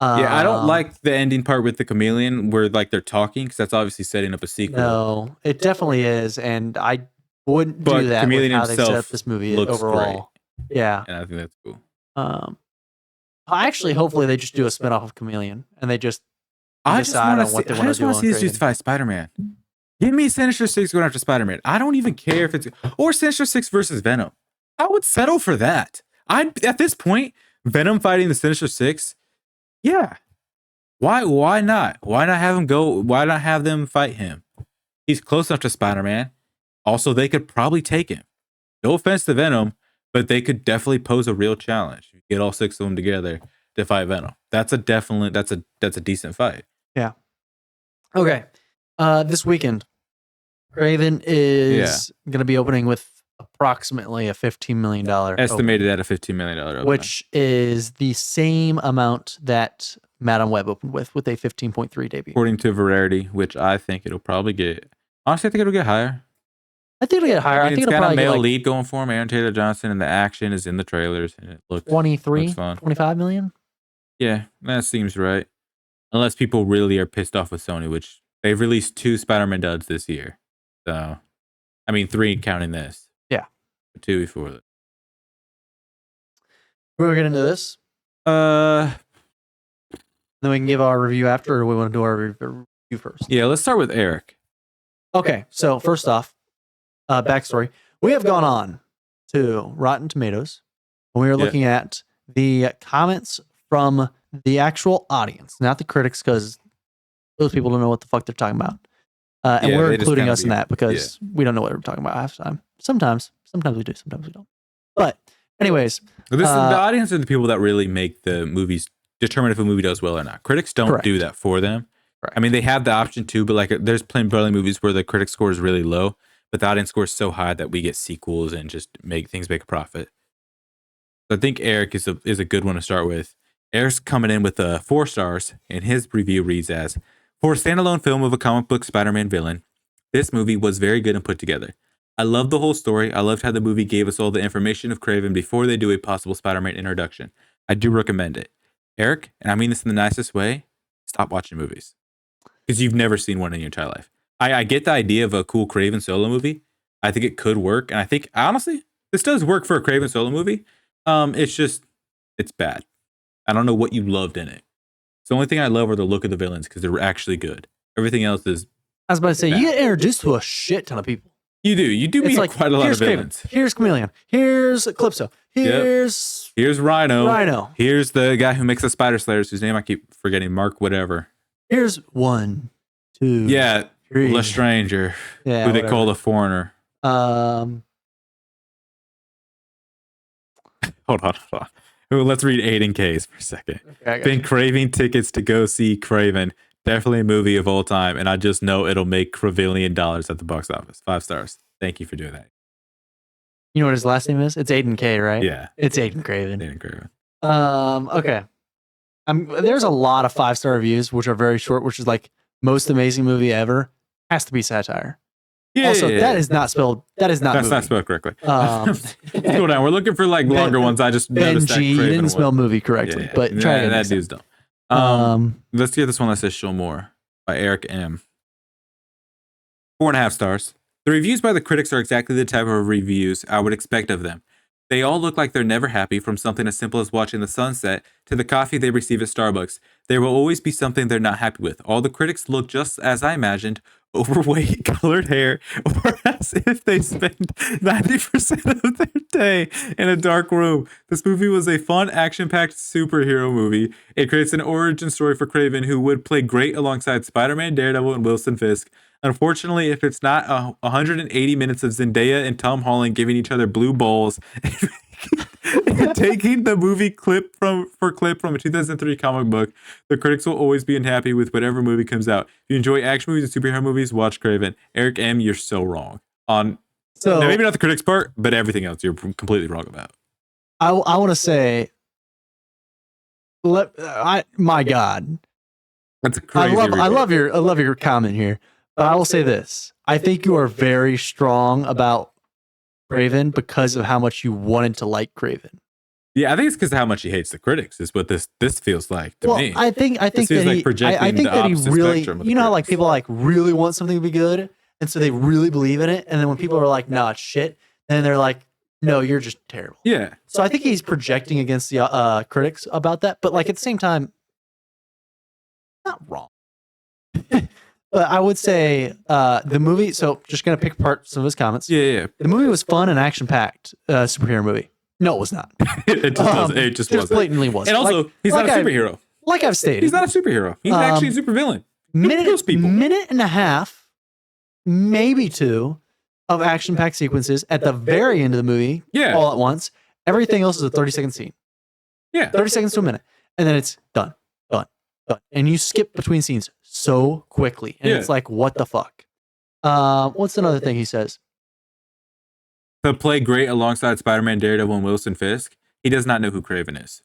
Yeah, I don't like the ending part with the chameleon where like they're talking, because that's obviously setting up a sequel. No, it definitely is, and I wouldn't do that with how they set up this movie overall. Great. Yeah, and I think that's cool. Actually, hopefully they just do a spinoff of Chameleon, and they just decide on what they want to do. I just want to see this dude fight Spider-Man. Give me Sinister Six going after Spider-Man. I don't even care if it's or Sinister Six versus Venom. I would settle for that. At this point, Venom fighting the Sinister Six. Yeah. Why not? Why not have him go? Why not have them fight him? He's close enough to Spider-Man. Also, they could probably take him. No offense to Venom, but they could definitely pose a real challenge. You get all 6 of them together to fight Venom. That's a decent fight. Yeah. Okay. This weekend, Kraven is going to be opening with approximately a $15 million estimated at a $15 million opening, which is the same amount that Madame Web opened with a 15.3 debut, according to Variety, which I think it'll probably get. Honestly, I think it'll get higher. I think it'll get higher. I think it's got a male lead going for him, Aaron Taylor Johnson, and the action is in the trailers, and it looks 25 million. Yeah, that seems right. Unless people really are pissed off with Sony, which they've released 2 Spider-Man duds this year. So, I mean, 3 counting this. 2 before that. We're gonna get into this. Then we can give our review after, or we want to do our review first? Yeah, let's start with Eric. Okay, so first off, backstory. We have gone on to Rotten Tomatoes, and we are looking at the comments from the actual audience, not the critics, because those people don't know what the fuck they're talking about. And we're including us in that because we don't know what we're talking about half the time. Sometimes we do, sometimes we don't. But anyways, the audience are the people that really make the movies, determine if a movie does well or not. Critics don't do that for them. Correct. I mean, they have the option too, but like there's plenty movies where the critic score is really low, but the audience score is so high that we get sequels and just make a profit. So I think Eric is a good one to start with. Eric's coming in with 4 stars, and his review reads as, for a standalone film of a comic book Spider-Man villain, this movie was very good and put together. I loved the whole story. I loved how the movie gave us all the information of Kraven before they do a possible Spider-Man introduction. I do recommend it. Eric, and I mean this in the nicest way, stop watching movies. Because you've never seen one in your entire life. I get the idea of a cool Kraven solo movie. I think it could work. And I think, honestly, this does work for a Kraven solo movie. It's bad. I don't know what you loved in it. The only thing I love are the look of the villains because they're actually good. Everything else is I was about to say, bad. You get introduced to a shit ton of people. You do. You do meet like, quite a lot of villains. Kraven. Here's Chameleon. Here's Calypso. Here's Rhino. Here's the guy who makes the Spider Slayers, whose name I keep forgetting. Mark whatever. Here's 1, 2. Yeah. 3. The Stranger. Yeah. Who they call the Foreigner. Hold on. Let's read Aiden K's for a second. Okay, been craving tickets to go see Kraven. Definitely a movie of all time, and I just know it'll make $1 trillion at the box office. 5 stars. Thank you for doing that. You know what his last name is? It's Aiden K, right? Yeah. It's Aiden Kraven. Aiden Kraven. Okay. There's a lot of 5-star reviews, which are very short, which is like most amazing movie ever. Has to be satire. Yeah, also, that is not spelled. That's not spelled correctly. Slow down. We're looking for like longer ones. I just noticed that you didn't spell movie correctly, but try again. That dude's dumb. Let's get this one that says "Show More" by Eric M. 4.5 stars. The reviews by the critics are exactly the type of reviews I would expect of them. They all look like they're never happy, from something as simple as watching the sunset to the coffee they receive at Starbucks. There will always be something they're not happy with. All the critics look just as I imagined, overweight, colored hair, or as if they spend 90% of their day in a dark room. This movie was a fun, action-packed superhero movie. It creates an origin story for Kraven, who would play great alongside Spider-Man, Daredevil, and Wilson Fisk. Unfortunately, if it's not 180 minutes of Zendaya and Tom Holland giving each other blue balls and taking the movie clip from a 2003 comic book, the critics will always be unhappy with whatever movie comes out. If you enjoy action movies and superhero movies, watch Kraven. Eric M., you're so wrong. Now, maybe not the critics part, but everything else you're completely wrong about. I want to say, my God, that's a crazy. I love your comment here. But I will say this. I think you are very strong about Kraven because of how much you wanted to like Kraven. Yeah, I think it's because of how much he hates the critics is what this feels like to me. I think that he really, you know how like people like really want something to be good, and so they really believe in it, and then when people are like, "No, it's shit," then they're like, "No, you're just terrible." Yeah. So I think he's projecting against the critics about that, but like at the same time, not wrong. But I would say the movie, so just going to pick apart some of his comments. Yeah. The movie was fun and action-packed superhero movie. No, it was not. It just wasn't. Blatantly wasn't. And also, he's not a superhero. Like I've stated. He's not a superhero. He's actually a supervillain. Minute and a half, maybe 2, of action-packed sequences at the very end of the movie, all at once. Everything else is a 30-second scene. Yeah. 30 seconds to a minute. And then it's done. And you skip between scenes so quickly. And it's like, what the fuck? What's another thing he says? To play great alongside Spider-Man, Daredevil, and Wilson Fisk, he does not know who Kraven is.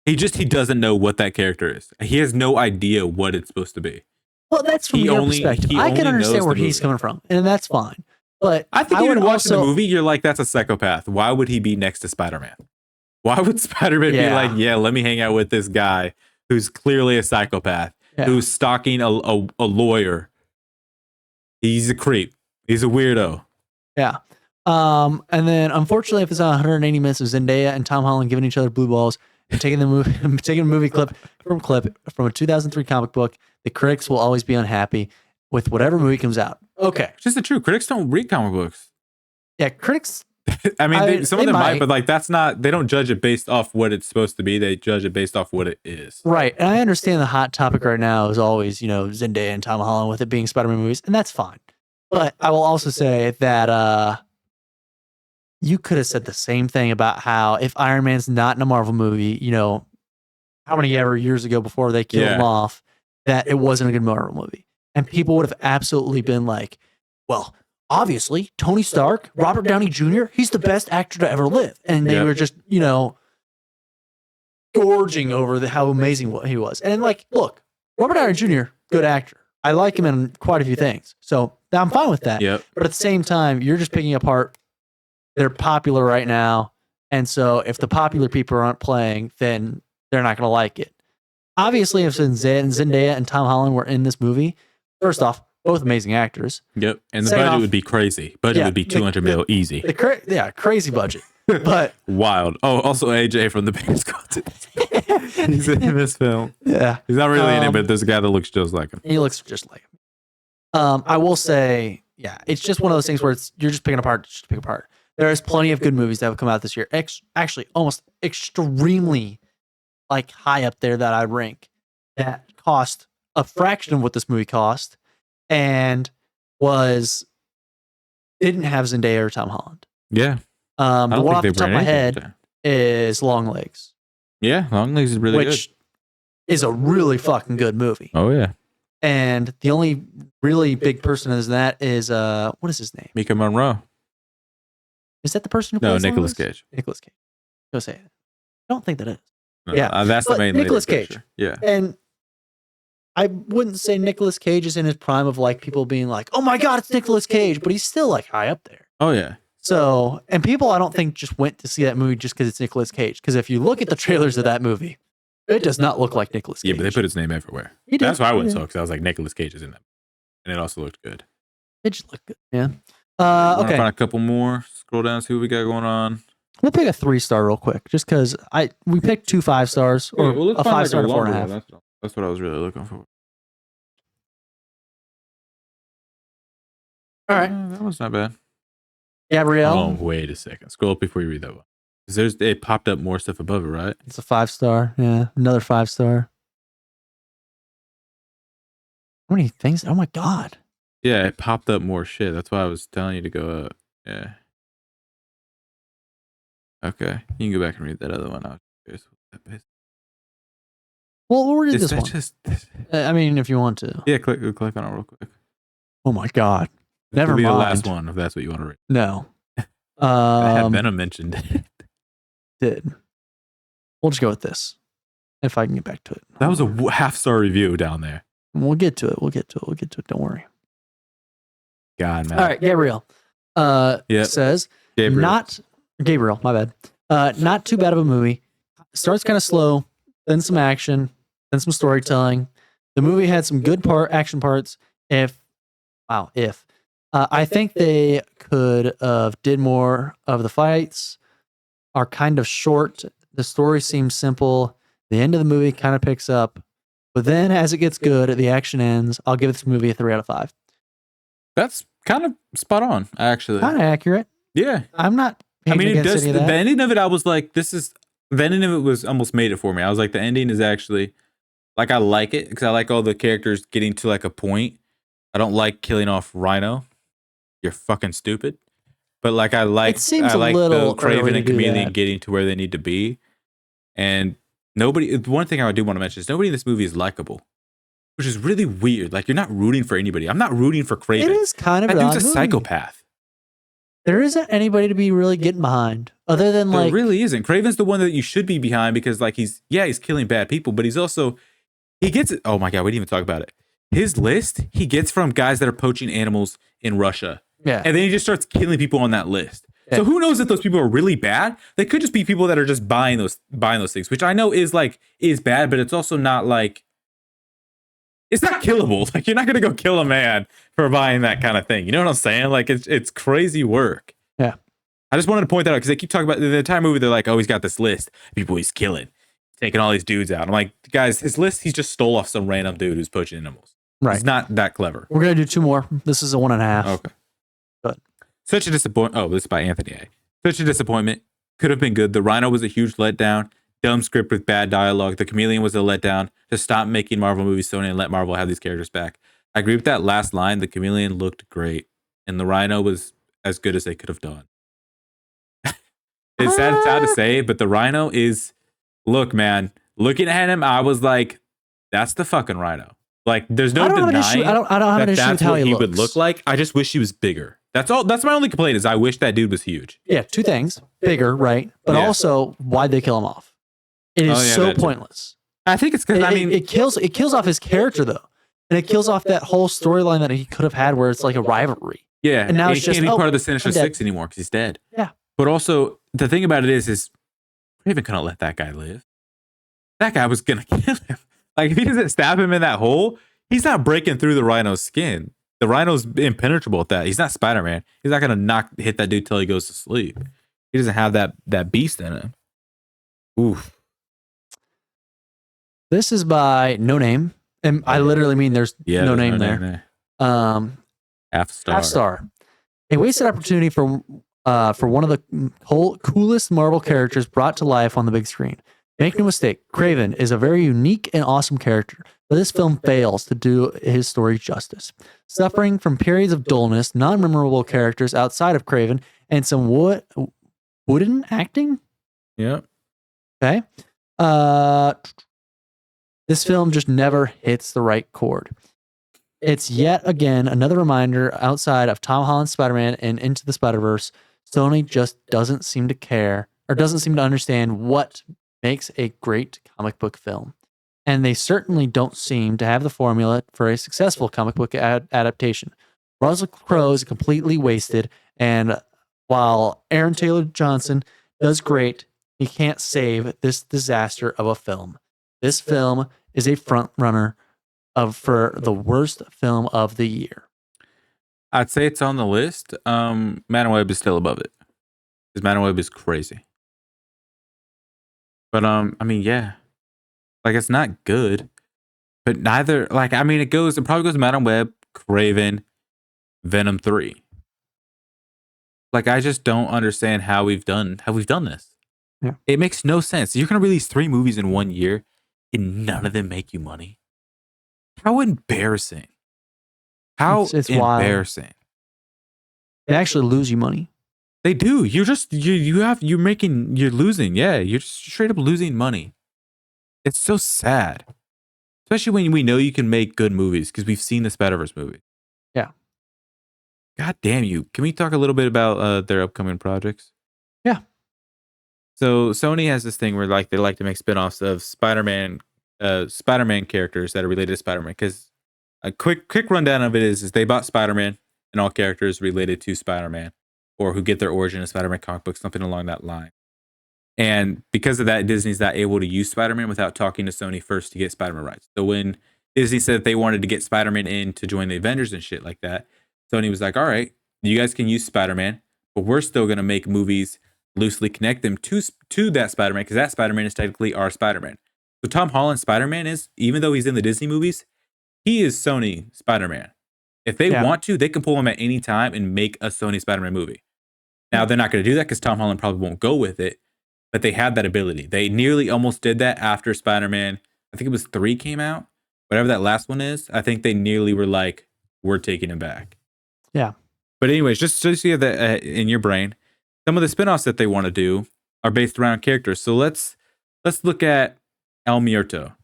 He doesn't know what that character is. He has no idea what it's supposed to be. Well, that's from your perspective. I can understand where he's coming from, and that's fine. But I think when watching the movie, you're like, that's a psychopath. Why would he be next to Spider-Man? Why would Spider-Man be like, yeah, let me hang out with this guy who's clearly a psychopath, who's stalking a lawyer? He's a creep. He's a weirdo. Yeah. And then, unfortunately, if it's 180 minutes of Zendaya and Tom Holland giving each other blue balls, taking the movie clip from a 2003 comic book. The critics will always be unhappy with whatever movie comes out. Okay. It's just the truth. Critics don't read comic books. Yeah, critics. I mean, some of them might, but like that's not. They don't judge it based off what it's supposed to be. They judge it based off what it is. Right, and I understand the hot topic right now is always Zendaya and Tom Holland with it being Spider-Man movies, and that's fine. But I will also say that you could have said the same thing about how if Iron Man's not in a Marvel movie, how many ever years ago before they killed him off, that it wasn't a good Marvel movie, and people would have absolutely been like, well. Obviously, Tony Stark, Robert Downey Jr., he's the best actor to ever live. And they were just, gorging over how amazing he was. And like, look, Robert Downey Jr., good actor. I like him in quite a few things. So I'm fine with that. Yep. But at the same time, you're just picking apart. They're popular right now. And so if the popular people aren't playing, then they're not going to like it. Obviously, if Zendaya and Tom Holland were in this movie, first off, both amazing actors. Yep. And the budget would be crazy. Budget would be 200 mil easy. Crazy budget. But wild. Oh, also AJ from the Bears. He's in this film. Yeah. He's not really in it, but there's a guy that looks just like him. He looks just like him. I will say, it's just one of those things where you're just picking apart, just pick apart. There is plenty of good movies that have come out this year. Actually, almost extremely high up there that I rank that cost a fraction of what this movie cost. And didn't have Zendaya or Tom Holland. Yeah. The one off the top of my head is Long Legs. Yeah, Long Legs is really good. Which is a really fucking good movie. Oh, yeah. And the only really big person in that is, what is his name? Mika Monroe. Is that the person who plays Nicolas Cage. Nicolas Cage. Go say it. I don't think that is. No, that's the main Nicolas Cage. Yeah. And I wouldn't say Nicolas Cage is in his prime of people being like, oh my God, it's Nicolas Cage, but he's still high up there. Oh, yeah. So, and people I don't think just went to see that movie just because it's Nicolas Cage. Because if you look at the trailers of that movie, it does not look like Nicolas Cage. Yeah, but they put his name everywhere. That's why I went so, because I was like, Nicolas Cage is in that. And it also looked good. It just looked good, yeah. Okay. Find a couple more. Scroll down, see what we got going on. We'll pick a 3-star real quick, just because we picked 2 5-stars, or a 5-star and a 4.5. That's what I was really looking for. All right. That was not bad. Gabrielle. Oh, wait a second. Scroll up before you read that one. Because it popped up more stuff above it, right? It's a 5-star. Yeah. Another 5-star. How many things? Oh my God. Yeah, it popped up more shit. That's why I was telling you to go up. Yeah. Okay. You can go back and read that other one. I was curious what that is. Well, we'll read this one. I mean, if you want to. Yeah, click on it real quick. Oh my God. Never mind. The last one, if that's what you want to read. No. I had Venom mentioned. Did. We'll just go with this. If I can get back to it. That was a half-star review down there. We'll get to it. Don't worry. God, man. All right, Gabriel. Says Gabriel, my bad. Not too bad of a movie. Starts kind of slow, then some action, then some storytelling. The movie had some good action parts. I think they could have did more of the fights. Are kind of short. The story seems simple. The end of the movie kind of picks up. But then as it gets good, the action ends. I'll give this movie a 3 out of 5. That's kind of spot on, actually. Kind of accurate. Yeah. I'm not. It does. The ending of it, I was like, the ending of it was almost made it for me. I was like, the ending is actually, I like it because I like all the characters getting to a point. I don't like killing off Rhino. You're fucking stupid. But I like the Kraven and Chameleon getting to where they need to be. And one thing I do want to mention is nobody in this movie is likable, which is really weird. You're not rooting for anybody. I'm not rooting for Kraven. It is kind of that dude's a psychopath. There isn't anybody to be really getting behind other than there really isn't. Kraven's the one that you should be behind because he's killing bad people, but he gets it. Oh my God, we didn't even talk about it. His list he gets from guys that are poaching animals in Russia. Yeah. And then he just starts killing people on that list. Yeah. So who knows if those people are really bad? They could just be people that are just buying those things, which I know is bad, but it's also not it's not killable. You're not going to go kill a man for buying that kind of thing. You know what I'm saying? It's crazy work. Yeah. I just wanted to point that out because they keep talking about the entire movie. They're like, oh, he's got this list of people he's killing. taking all these dudes out. I'm like, guys, his list, he just stole off some random dude who's poaching animals. Right. He's not that clever. We're going to do 2 more. This is a 1.5. Okay. But such a disappointment. Oh, this is by Anthony A. Such a disappointment. Could have been good. The Rhino was a huge letdown. Dumb script with bad dialogue. The Chameleon was a letdown. Just stop making Marvel movies, Sony, and let Marvel have these characters back. I agree with that last line. The Chameleon looked great, and the Rhino was as good as they could have done. It's sad to say, but the Rhino is. Look, man. Looking at him, I was like, "That's the fucking Rhino." Like, there's no denying I don't have an issue with how he would look like. I just wish he was bigger. That's all. That's my only complaint is I wish that dude was huge. Yeah, 2 things: bigger, right? But also, why'd they kill him off? It is so pointless. I think it's because it kills off his character though, and it kills off that whole storyline that he could have had where it's like a rivalry. Yeah, and now he it's just can't be part of the Sinister Six anymore because he's dead. Yeah, but also the thing about it is Kraven couldn't let that guy live. That guy was gonna kill him. Like if he doesn't stab him in that hole, he's not breaking through the Rhino's skin. The Rhino's impenetrable at that. He's not Spider-Man. He's not gonna hit that dude till he goes to sleep. He doesn't have that beast in him. Oof. This is by No Name, and I literally mean there's no name there. Half star. A wasted opportunity for one of the coolest Marvel characters brought to life on the big screen. Make no mistake, Kraven is a very unique and awesome character, but this film fails to do his story justice. Suffering from periods of dullness, non-memorable characters outside of Kraven, and some wooden acting. Yeah. Okay. This film just never hits the right chord. It's yet again another reminder outside of Tom Holland's Spider-Man and Into the Spider-Verse, Sony just doesn't seem to care or doesn't seem to understand what makes a great comic book film. And they certainly don't seem to have the formula for a successful comic book adaptation. Russell Crowe is completely wasted, and while Aaron Taylor Johnson does great, he can't save this disaster of a film. This film is a front runner for the worst film of the year. I'd say it's on the list. Man and Web is still above it. Because Man and Web is crazy. But I mean, yeah. Like it's not good. But neither like I mean it probably goes Man and Web, Kraven, Venom 3. Like I just don't understand how we've done this. Yeah. It makes no sense. You're gonna release 3 movies in 1 year and none of them make you money. How embarrassing. How it's embarrassing. Wild. They actually lose you money. They do. You're losing. Yeah, you're just straight up losing money. It's so sad. Especially when we know you can make good movies because we've seen the Spider-Verse movie. Yeah. God damn you. Can we talk a little bit about their upcoming projects? Yeah. So Sony has this thing where like they like to make spin-offs of Spider-Man characters that are related to Spider-Man. Because a quick rundown of it is they bought Spider-Man and all characters related to Spider-Man or who get their origin in Spider-Man comic books, something along that line. And because of that, Disney's not able to use Spider-Man without talking to Sony first to get Spider-Man rights. So when Disney said that they wanted to get Spider-Man in to join the Avengers and shit like that, Sony was like, all right, you guys can use Spider-Man, but we're still going to make movies loosely connect them to that Spider-Man because that Spider-Man is technically our Spider-Man. So Tom Holland's Spider-Man is, even though he's in the Disney movies, he is Sony Spider-Man. If they want to, they can pull him at any time and make a Sony Spider-Man movie. Now, they're not going to do that because Tom Holland probably won't go with it, but they have that ability. They nearly almost did that after Spider-Man, I think it was 3 came out, whatever that last one is. I think they nearly were like, we're taking him back. Yeah. But anyways, just so you have that in your brain, some of the spinoffs that they want to do are based around characters. So let's look at El Muerto,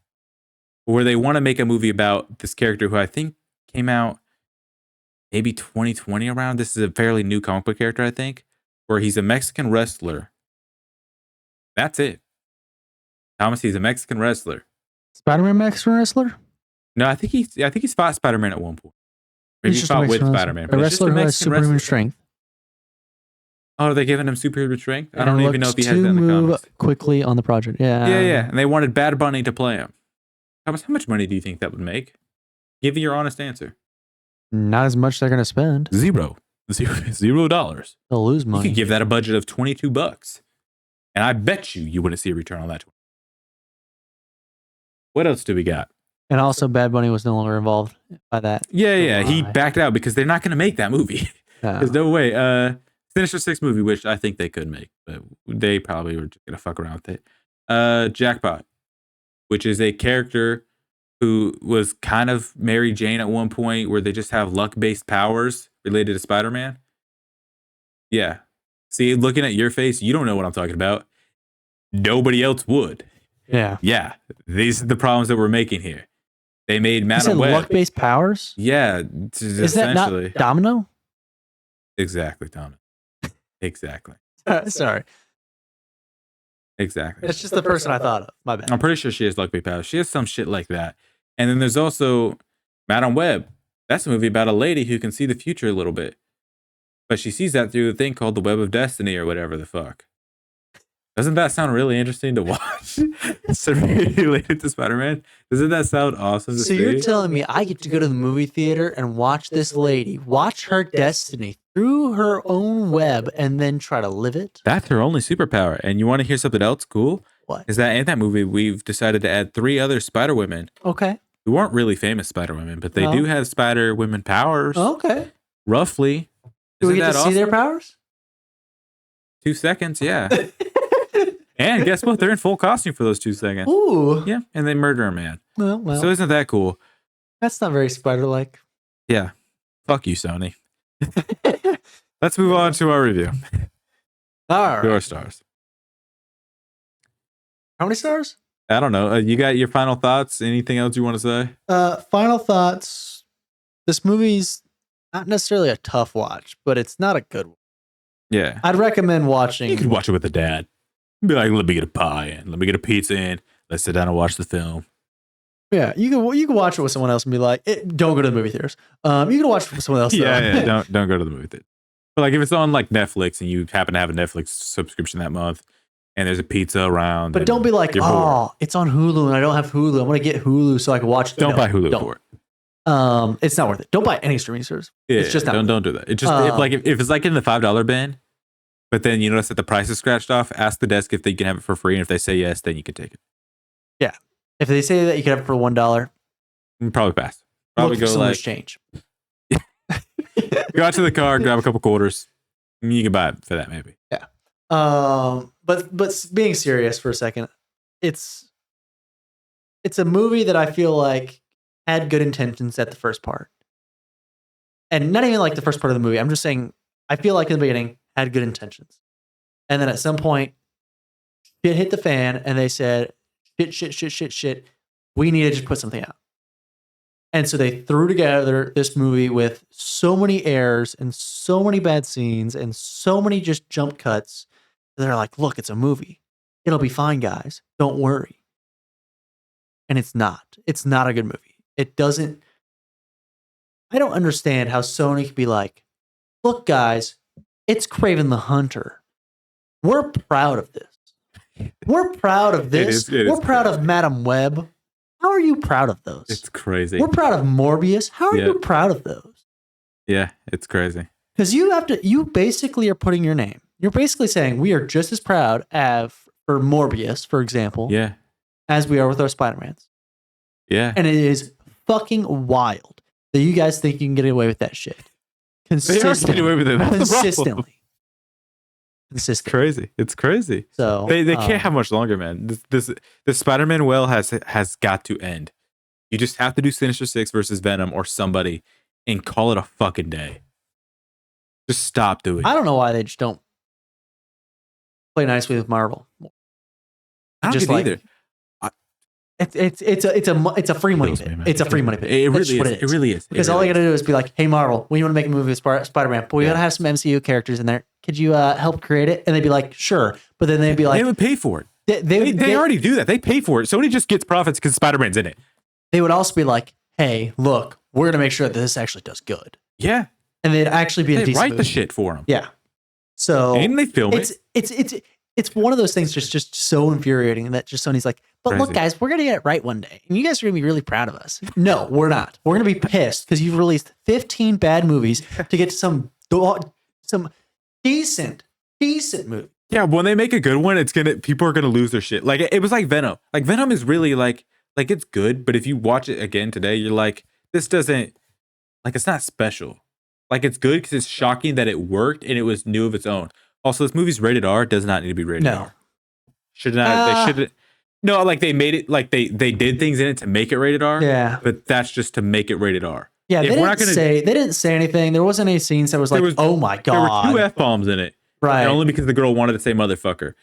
where they want to make a movie about this character who I think came out maybe 2020 around. This is a fairly new comic book character, I think, where he's a Mexican wrestler. That's it. Thomas, he's a Mexican wrestler. Spider-Man Mexican wrestler? No, I think he's fought Spider-Man at one point. Maybe he fought with Spider-Man. A wrestler who has superhuman strength. Oh, are they giving him superhuman strength? I don't even know if he has that in the comics. Quickly on the project. Yeah. Yeah. And they wanted Bad Bunny to play him. Thomas, how much money do you think that would make? Give me your honest answer. Not as much they're going to spend. $0. They'll lose money. You could give that a budget of $22. And I bet you wouldn't see a return on that. What else do we got? And also, Bad Bunny was no longer involved by that. Yeah. He backed out because they're not going to make that movie. There's no way. Sinister Six movie, which I think they could make, but they probably were just going to fuck around with it. Jackpot, which is a character who was kind of Mary Jane at one point, where they just have luck-based powers related to Spider-Man. Yeah. See, looking at your face, you don't know what I'm talking about. Nobody else would. Yeah. These are the problems that we're making here. They made Madam Web. Luck-based powers? Yeah. Is that not Domino? Exactly, Domino. Exactly. Sorry. Exactly. That's just the person I thought of. My bad. I'm pretty sure she has luck-based powers. She has some shit like that. And then there's also Madam Web. That's a movie about a lady who can see the future a little bit. But she sees that through a thing called the Web of Destiny or whatever the fuck. Doesn't that sound really interesting to watch? It's related to Spider-Man. Doesn't that sound awesome to see? So you're telling me I get to go to the movie theater and watch this lady, watch her destiny through her own web, and then try to live it? That's her only superpower. And you want to hear something else cool? What? Is that in that movie, we've decided to add 3 other Spider-Women. Okay. Who aren't really famous Spider-Women, but they do have Spider-Women powers. Okay. Roughly. Do we get to see their powers? 2 seconds, yeah. And guess what? They're in full costume for those 2 seconds. Ooh. Yeah, and they murder a man. Well. So isn't that cool? That's not very spider-like. Yeah. Fuck you, Sony. Let's move on to our review. All right. Your stars. How many stars? I don't know. You got your final thoughts? Anything else you want to say? Final thoughts. This movie's not necessarily a tough watch, but it's not a good one. Yeah. I'd recommend watching. You could watch it with a dad. Be like, let me get a pie in. Let me get a pizza in. Let's sit down and watch the film. Yeah, you can watch it with someone else and be like, don't go to the movie theaters. You can watch it with someone else. Yeah, don't go to the movie theater. But like if it's on like Netflix and you happen to have a Netflix subscription that month and there's a pizza around. But don't be like, it's on Hulu and I don't have Hulu. I'm gonna get Hulu so I can watch it. Don't buy Hulu for it. It's not worth it. Don't buy any streaming service. Yeah, it's just not don't do that. It just if it's like in the $5 bin, but then you notice that the price is scratched off, ask the desk if they can have it for free, and if they say yes, then you can take it. Yeah. If they say that you can have it for $1, probably pass. Probably go like change. Go out to the car, grab a couple quarters. You can buy it for that maybe. Yeah. But being serious for a second, it's a movie that I feel like had good intentions at the first part. And not even like the first part of the movie. I'm just saying I feel like in the beginning had good intentions. And then at some point shit hit the fan and they said, shit. We need to just put something out. And so they threw together this movie with so many errors and so many bad scenes and so many just jump cuts. They're like, look, it's a movie. It'll be fine, guys. Don't worry. And it's not. It's not a good movie. It doesn't. I don't understand how Sony could be like, look, guys, it's Kraven the Hunter. We're proud of this. We're proud of this. We're proud of Madam Web. How are you proud of those? It's crazy. We're proud of Morbius. How are you proud of those? Yeah, it's crazy. Because you basically are putting your name. You're basically saying we are just as proud for Morbius, for example, as we are with our Spider-Mans. Yeah. And it is fucking wild that you guys think you can get away with that shit. Consistently. They are getting away with it. That's consistently. Crazy. It's crazy. So they can't have much longer, man. The Spider-Man well has got to end. You just have to do Sinister Six versus Venom or somebody and call it a fucking day. Just stop doing it. I don't know why they just don't play nicely with Marvel. I don't get either. It's a free money pit. It's a free money pit. It really is. It really is. Because all you gotta do is be like, hey Marvel, we want to make a movie with Spider-Man, but we gotta have some MCU characters in there. Could you help create it? And they'd be like, sure. But then they'd be like, they would pay for it. They already do that. They pay for it. Sony just gets profits because Spider-Man's in it. They would also be like, hey, look, we're gonna make sure that this actually does good. Yeah. And they'd actually be a decent write movie. the shit for them. Yeah. So and they film it. It's one of those things just so infuriating that just Sony's like, but look, guys, we're gonna get it right one day, and you guys are gonna be really proud of us. No, we're not. We're gonna be pissed because you've released 15 bad movies to get to some decent movie. Yeah, when they make a good one, people are gonna lose their shit. Like it was like Venom. Like Venom is really like like it's good, but if you watch it again today, you're like, this doesn't, like, it's not special. Like, it's good because it's shocking that it worked and it was new of its own. Also, this movie's rated R. Does not need to be rated R. Should not. They should. No, like they made it. Like they did things in it to make it rated R. Yeah, but that's just to make it rated R. Yeah, they didn't say anything. There wasn't any scenes that was like, oh my god, there were 2 F-bombs in it. Right. And only because the girl wanted to say motherfucker.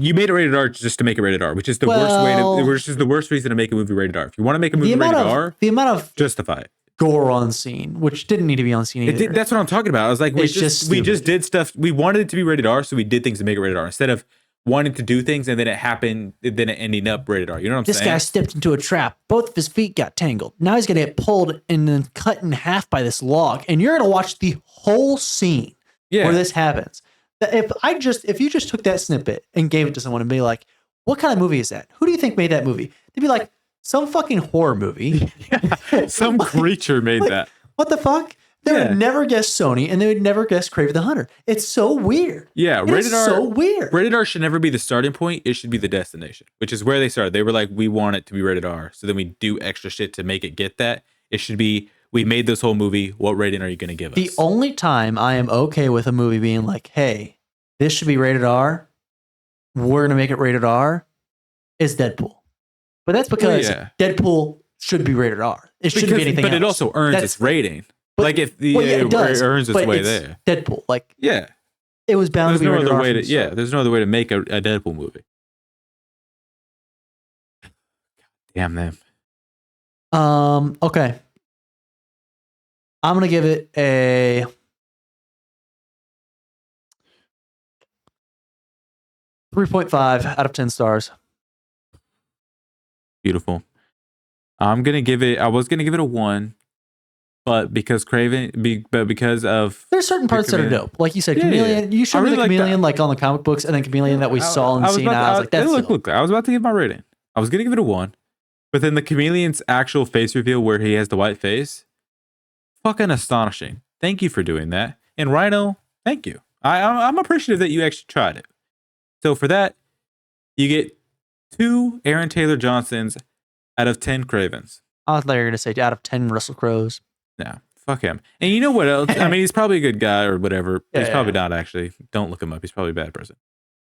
You made it rated R just to make it rated R, which is the worst way to. Which is the worst reason to make a movie rated R. If you want to make a movie rated R, the amount of justify it. Gore on scene, which didn't need to be on scene either. That's what I'm talking about. I was like, we just did stuff. We wanted it to be rated R, so we did things to make it rated R instead of wanting to do things and then it happened, then it ending up rated R. You know what I'm saying? This guy stepped into a trap. Both of his feet got tangled. Now he's gonna get pulled and then cut in half by this log. And you're gonna watch the whole scene where this happens. If you just took that snippet and gave it to someone and be like, what kind of movie is that? Who do you think made that movie? They'd be like, some fucking horror movie. Some creature made that. What the fuck? They would never guess Sony, and they would never guess Kraven the Hunter. It's so weird. Yeah, rated R. So weird. Rated R should never be the starting point. It should be the destination, which is where they started. They were like, we want it to be rated R, so then we do extra shit to make it get that. It should be, we made this whole movie. What rating are you going to give us? The only time I am okay with a movie being like, hey, this should be rated R, we're going to make it rated R, is Deadpool. But that's because Deadpool should be rated R. It shouldn't be anything else. But it also earns its rating. Like if it earns its way there. Deadpool. Like it was bound to be rated R. There's no other way to make a Deadpool movie. Damn them. Okay. I'm gonna give it a 3.5 out of 10 stars. Beautiful. I was gonna give it a 1, but because because of there's certain parts that are dope. Like you said, Chameleon. You showed me the Chameleon like on the comic books, and then Chameleon that we saw in the scene. I was like, that's look. I was about to give my rating. I was gonna give it a 1, but then the Chameleon's actual face reveal where he has the white face, fucking astonishing. Thank you for doing that. And Rhino, thank you. I'm appreciative that you actually tried it. So for that, you get 2 Aaron Taylor Johnsons out of 10 Cravens. I thought you were going to say out of 10 Russell Crowes. No, fuck him. And you know what else? I mean, he's probably a good guy or whatever. He's probably not, actually. Don't look him up. He's probably a bad person.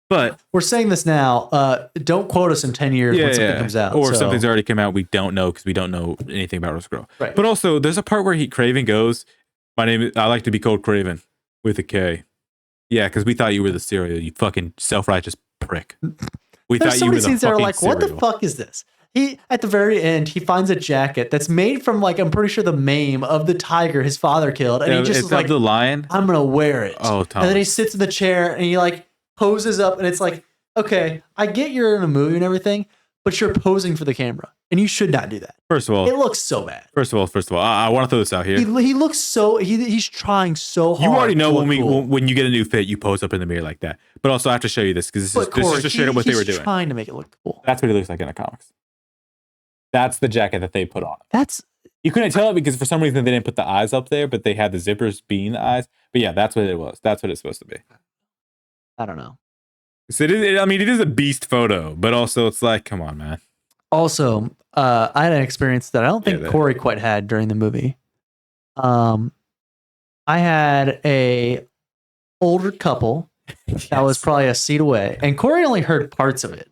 But we're saying this now. Don't quote us in 10 years when something comes out. Or something's already come out we don't know because we don't know anything about Russell Crowe. Right. But also, there's a part where Kraven goes, I like to be called Kraven with a K. Yeah, because we thought you were the cereal, you fucking self-righteous prick. We There's thought so you were many the scenes that are fucking like, what the cereal. fuck is this? He, at the very end, he finds a jacket that's made from, like, I'm pretty sure the mane of the tiger his father killed. And he just is like, the lion? I'm going to wear it. Oh, Thomas. And then he sits in the chair and he, like, poses up. And it's like, okay, I get you're in a movie and everything, but you're posing for the camera. And you should not do that. First of all, it looks so bad. First of all, I want to throw this out here. He looks so, he's trying so hard. You already know when you get a new fit, you pose up in the mirror like that. But also, I have to show you this because this is just straight up what they were doing. He's trying to make it look cool. That's what he looks like in the comics. That's the jacket that they put on. That's You couldn't tell it because for some reason they didn't put the eyes up there, but they had the zippers being the eyes. But yeah, that's what it was. That's what it's supposed to be. I don't know. So it is a beast photo, but also it's like, come on, man. Also, I had an experience that I don't think Corey quite had during the movie. I had a older couple that was probably a seat away, and Corey only heard parts of it.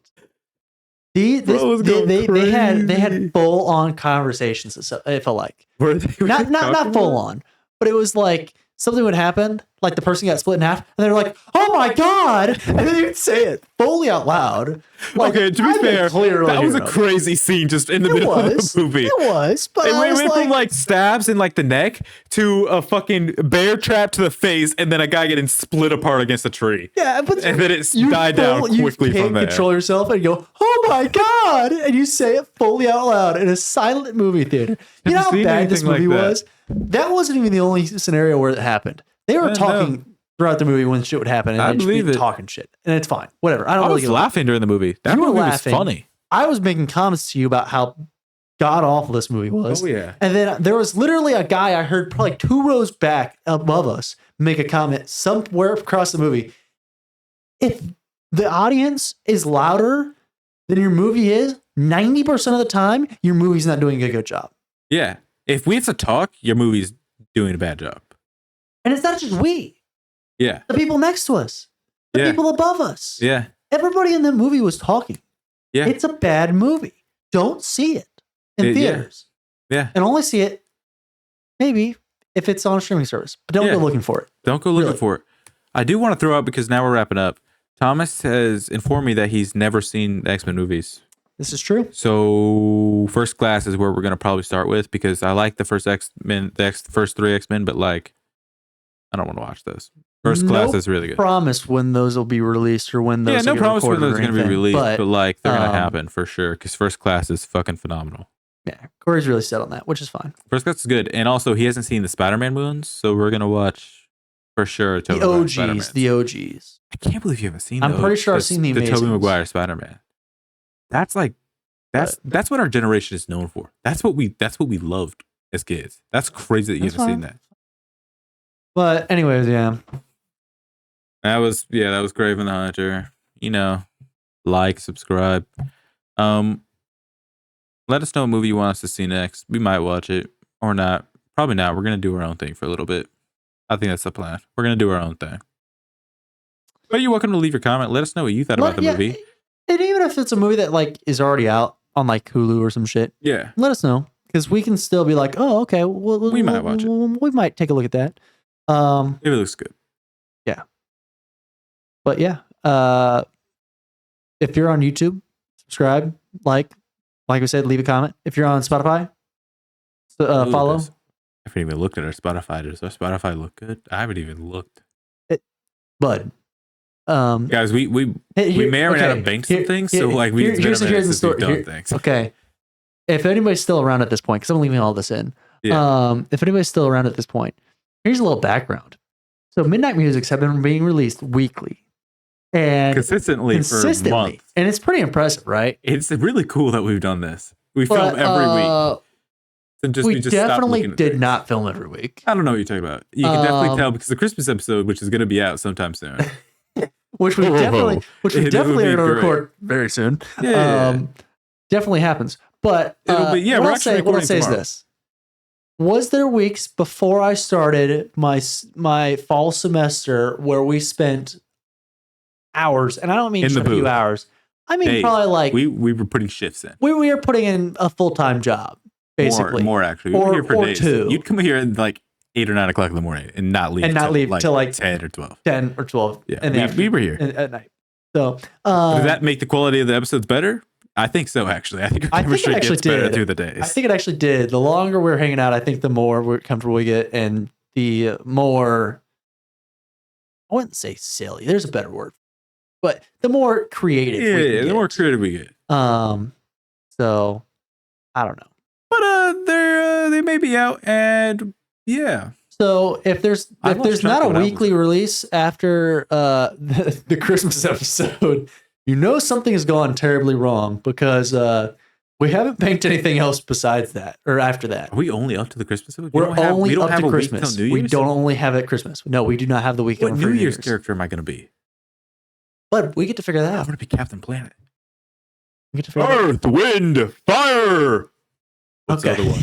They had full on conversations. It felt like not full on, but it was like something would happen, like the person got split in half, and they're like, "Oh my god!" and then you'd say it fully out loud. Like, okay, to be fair, that was a crazy scene just in the middle of the movie. It was, but it went from like stabs in like the neck to a fucking bear trap to the face, and then a guy getting split apart against a tree. Yeah, but and then it died down quickly from there. You control yourself and go, "Oh my god!" and you say it fully out loud in a silent movie theater. You know how bad this movie was? That wasn't even the only scenario where it happened. They were talking throughout the movie when shit would happen, and I believe it. Talking shit, and it's fine. Whatever. I was laughing during the movie. That movie was funny. I was making comments to you about how god awful this movie was. Oh yeah. And then there was literally a guy I heard probably 2 rows back above us make a comment somewhere across the movie. If the audience is louder than your movie is, 90% of the time, your movie's not doing a good job. Yeah. If we have to talk, your movie's doing a bad job. And it's not just we. Yeah. The people next to us. The people above us. Yeah. Everybody in the movie was talking. Yeah. It's a bad movie. Don't see it in theaters. Yeah. And only see it maybe if it's on a streaming service. But don't go looking for it. Don't go looking for it. I do want to throw out, because now we're wrapping up, Thomas has informed me that he's never seen the X-Men movies. This is true. So First Class is where we're going to probably start with, because I like the first X-Men, first 3 X-Men, but like, I don't want to watch those. First Class is really good. Promise when those will be released or when those no promise when those are going to be released, but like they're going to happen for sure, because First Class is fucking phenomenal. Yeah, Corey's really set on that, which is fine. First Class is good, and also he hasn't seen the Spider-Man movies, so we're going to watch for sure the OGs. The OGs. I can't believe you haven't seen. I'm pretty sure I've seen the Tobey Maguire Spider-Man. That's what our generation is known for. That's what we loved as kids. That's crazy that you haven't seen that. But anyways, yeah. That was Kraven the Hunter. You know, like, subscribe. Let us know what movie you want us to see next. We might watch it or not. Probably not. We're gonna do our own thing for a little bit. I think that's the plan. We're gonna do our own thing. But you're welcome to leave your comment. Let us know what you thought about the movie. And even if it's a movie that like is already out on like Hulu or some shit, let us know, because we can still be like, oh, okay, we might watch it. We might take a look at that. If it looks good. Yeah. But yeah, if you're on YouTube, subscribe, like we said, leave a comment. If you're on Spotify, follow. I haven't even looked at our Spotify. Does our Spotify look good? I haven't even looked. Bud. Guys, we may or may not have banked some things, so like here's the story. Things. Okay, if anybody's still around at this point, because I'm leaving all this in. If anybody's still around at this point, here's a little background. So Midnight Musics have been being released weekly and consistently for months, and it's pretty impressive, right? It's really cool that we've done this. We film every week. We definitely did not film every week. I don't know what you're talking about. You can definitely tell, because the Christmas episode, which is going to be out sometime soon. which we definitely are going to record very soon. Definitely happens. But what I'll say is this. Was there weeks before I started my fall semester where we spent hours, and I don't mean just a few hours. I mean probably like we were putting shifts in. We were putting in a full-time job, basically. More actually. We were here for days. Two. You'd come here at like 8 or 9 o'clock in the morning and not leave till like 10 or 12. 10 or 12. Yeah, we were here at night. So does that make the quality of the episodes better? I think so, actually. I think our chemistry gets better through the days. I think it actually did. The longer we're hanging out, I think the more we're comfortable we get, and the more, I wouldn't say silly, there's a better word, but the more creative we get. The more creative we get. So I don't know. But they may be out, and yeah. So if there's not a weekly release after the Christmas episode, you know something has gone terribly wrong, because we haven't banked anything else besides that or after that. Are we only up to the Christmas episode? We're only up to Christmas. We don't only have it at Christmas. No, we do not have the weekend. What New Year's character am I going to be? But we get to figure that out. I'm going to be Captain Planet. We get to figure Earth, wind, fire. What's the other one?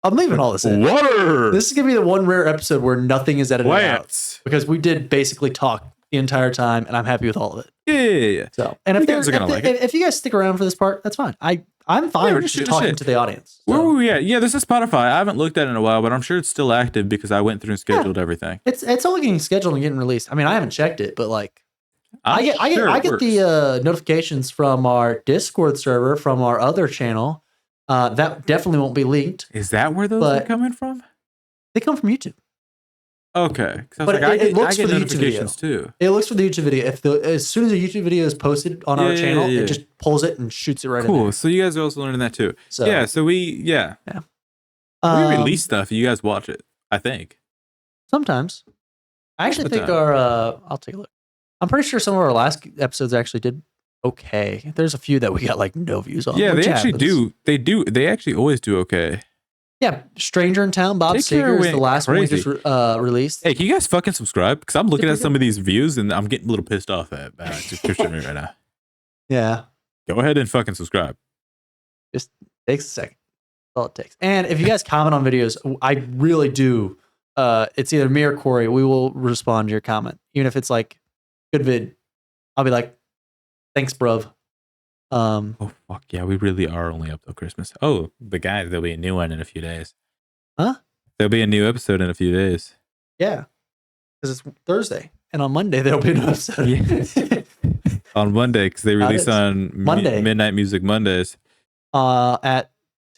I'm leaving all this in. Water. This is going to be the one rare episode where nothing is edited out, because we did basically talk the entire time, and I'm happy with all of it. Yeah. So, and if you guys stick around for this part, that's fine. I'm fine with just talking to the audience. So. Where were we at? Yeah, this is Spotify. I haven't looked at it in a while, but I'm sure it's still active because I went through and scheduled everything. It's only getting scheduled and getting released. I mean, I haven't checked it, but like, I get the notifications from our Discord server from our other channel. That definitely won't be linked. Is that where those are coming from? They come from YouTube. Okay, but it looks for the YouTube video too. It looks for the YouTube video. As soon as a YouTube video is posted on our channel, it just pulls it and shoots it right in there. Cool. So you guys are also learning that too. So we release stuff. You guys watch it. I think sometimes. I actually think I'll take a look. I'm pretty sure some of our last episodes actually did okay. There's a few that we got like no views on. Yeah, they actually do. They actually always do okay. Yeah, Stranger in Town, Bob Seger is the last one we just released. Hey, can you guys fucking subscribe? Because I'm looking at some of these views and I'm getting a little pissed off at subscription rate right now. Yeah. Go ahead and fucking subscribe. Just takes a second. That's all it takes. And if you guys comment on videos, I really do. It's either me or Corey. We will respond to your comment, even if it's like good vid. I'll be like, thanks, bruv. Oh fuck yeah, we really are only up till Christmas. Oh, but guys, there'll be a new one in a few days. Huh? There'll be a new episode in a few days. Yeah, because it's Thursday, and on Monday there'll be an episode. Yeah. On Monday, because they release on Monday. Midnight Music Mondays. At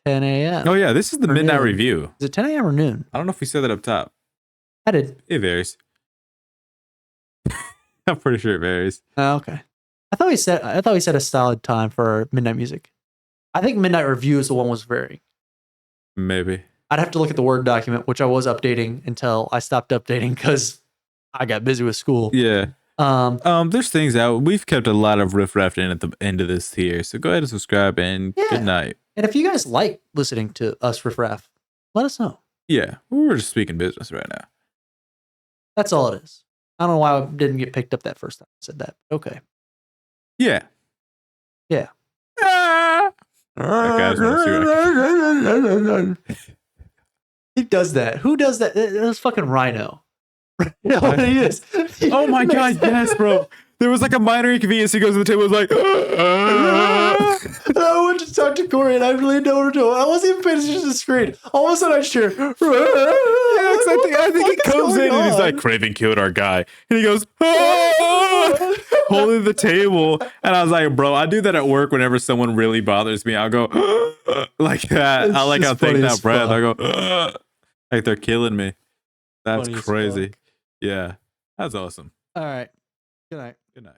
10 a.m. Oh yeah, this is the midnight noon. review. Is it 10 a.m. or noon? I don't know if we said that up top. I did. It varies. I'm pretty sure it varies. Oh, okay. I thought we said a solid time for midnight music. I think midnight review is the one was varying. Maybe. I'd have to look at the Word document, which I was updating until I stopped updating because I got busy with school. Yeah. There's things out. We've kept a lot of riff-raff in at the end of this tier, so go ahead and subscribe and good night. And if you guys like listening to us riff-raff, let us know. Yeah, we're just speaking business right now. That's all it is. I don't know why I didn't get picked up that first time I said that. Okay. Yeah. Yeah. He does that. Who does that? That's fucking Rhino. You know what he is. Oh my god, yes, bro. There was like a minor inconvenience. He goes to the table and was like, I went to talk to Corey and I really didn't know what to do. I wasn't even paying attention to the screen. All of a sudden I hear, I think he comes in and he's like, Kraven killed our guy. And he goes, holding the table. And I was like, bro, I do that at work whenever someone really bothers me. I'll go like that. I like how take that breath. I go, like they're killing me. That's crazy. Yeah. That's awesome. All right. Good night. Good night.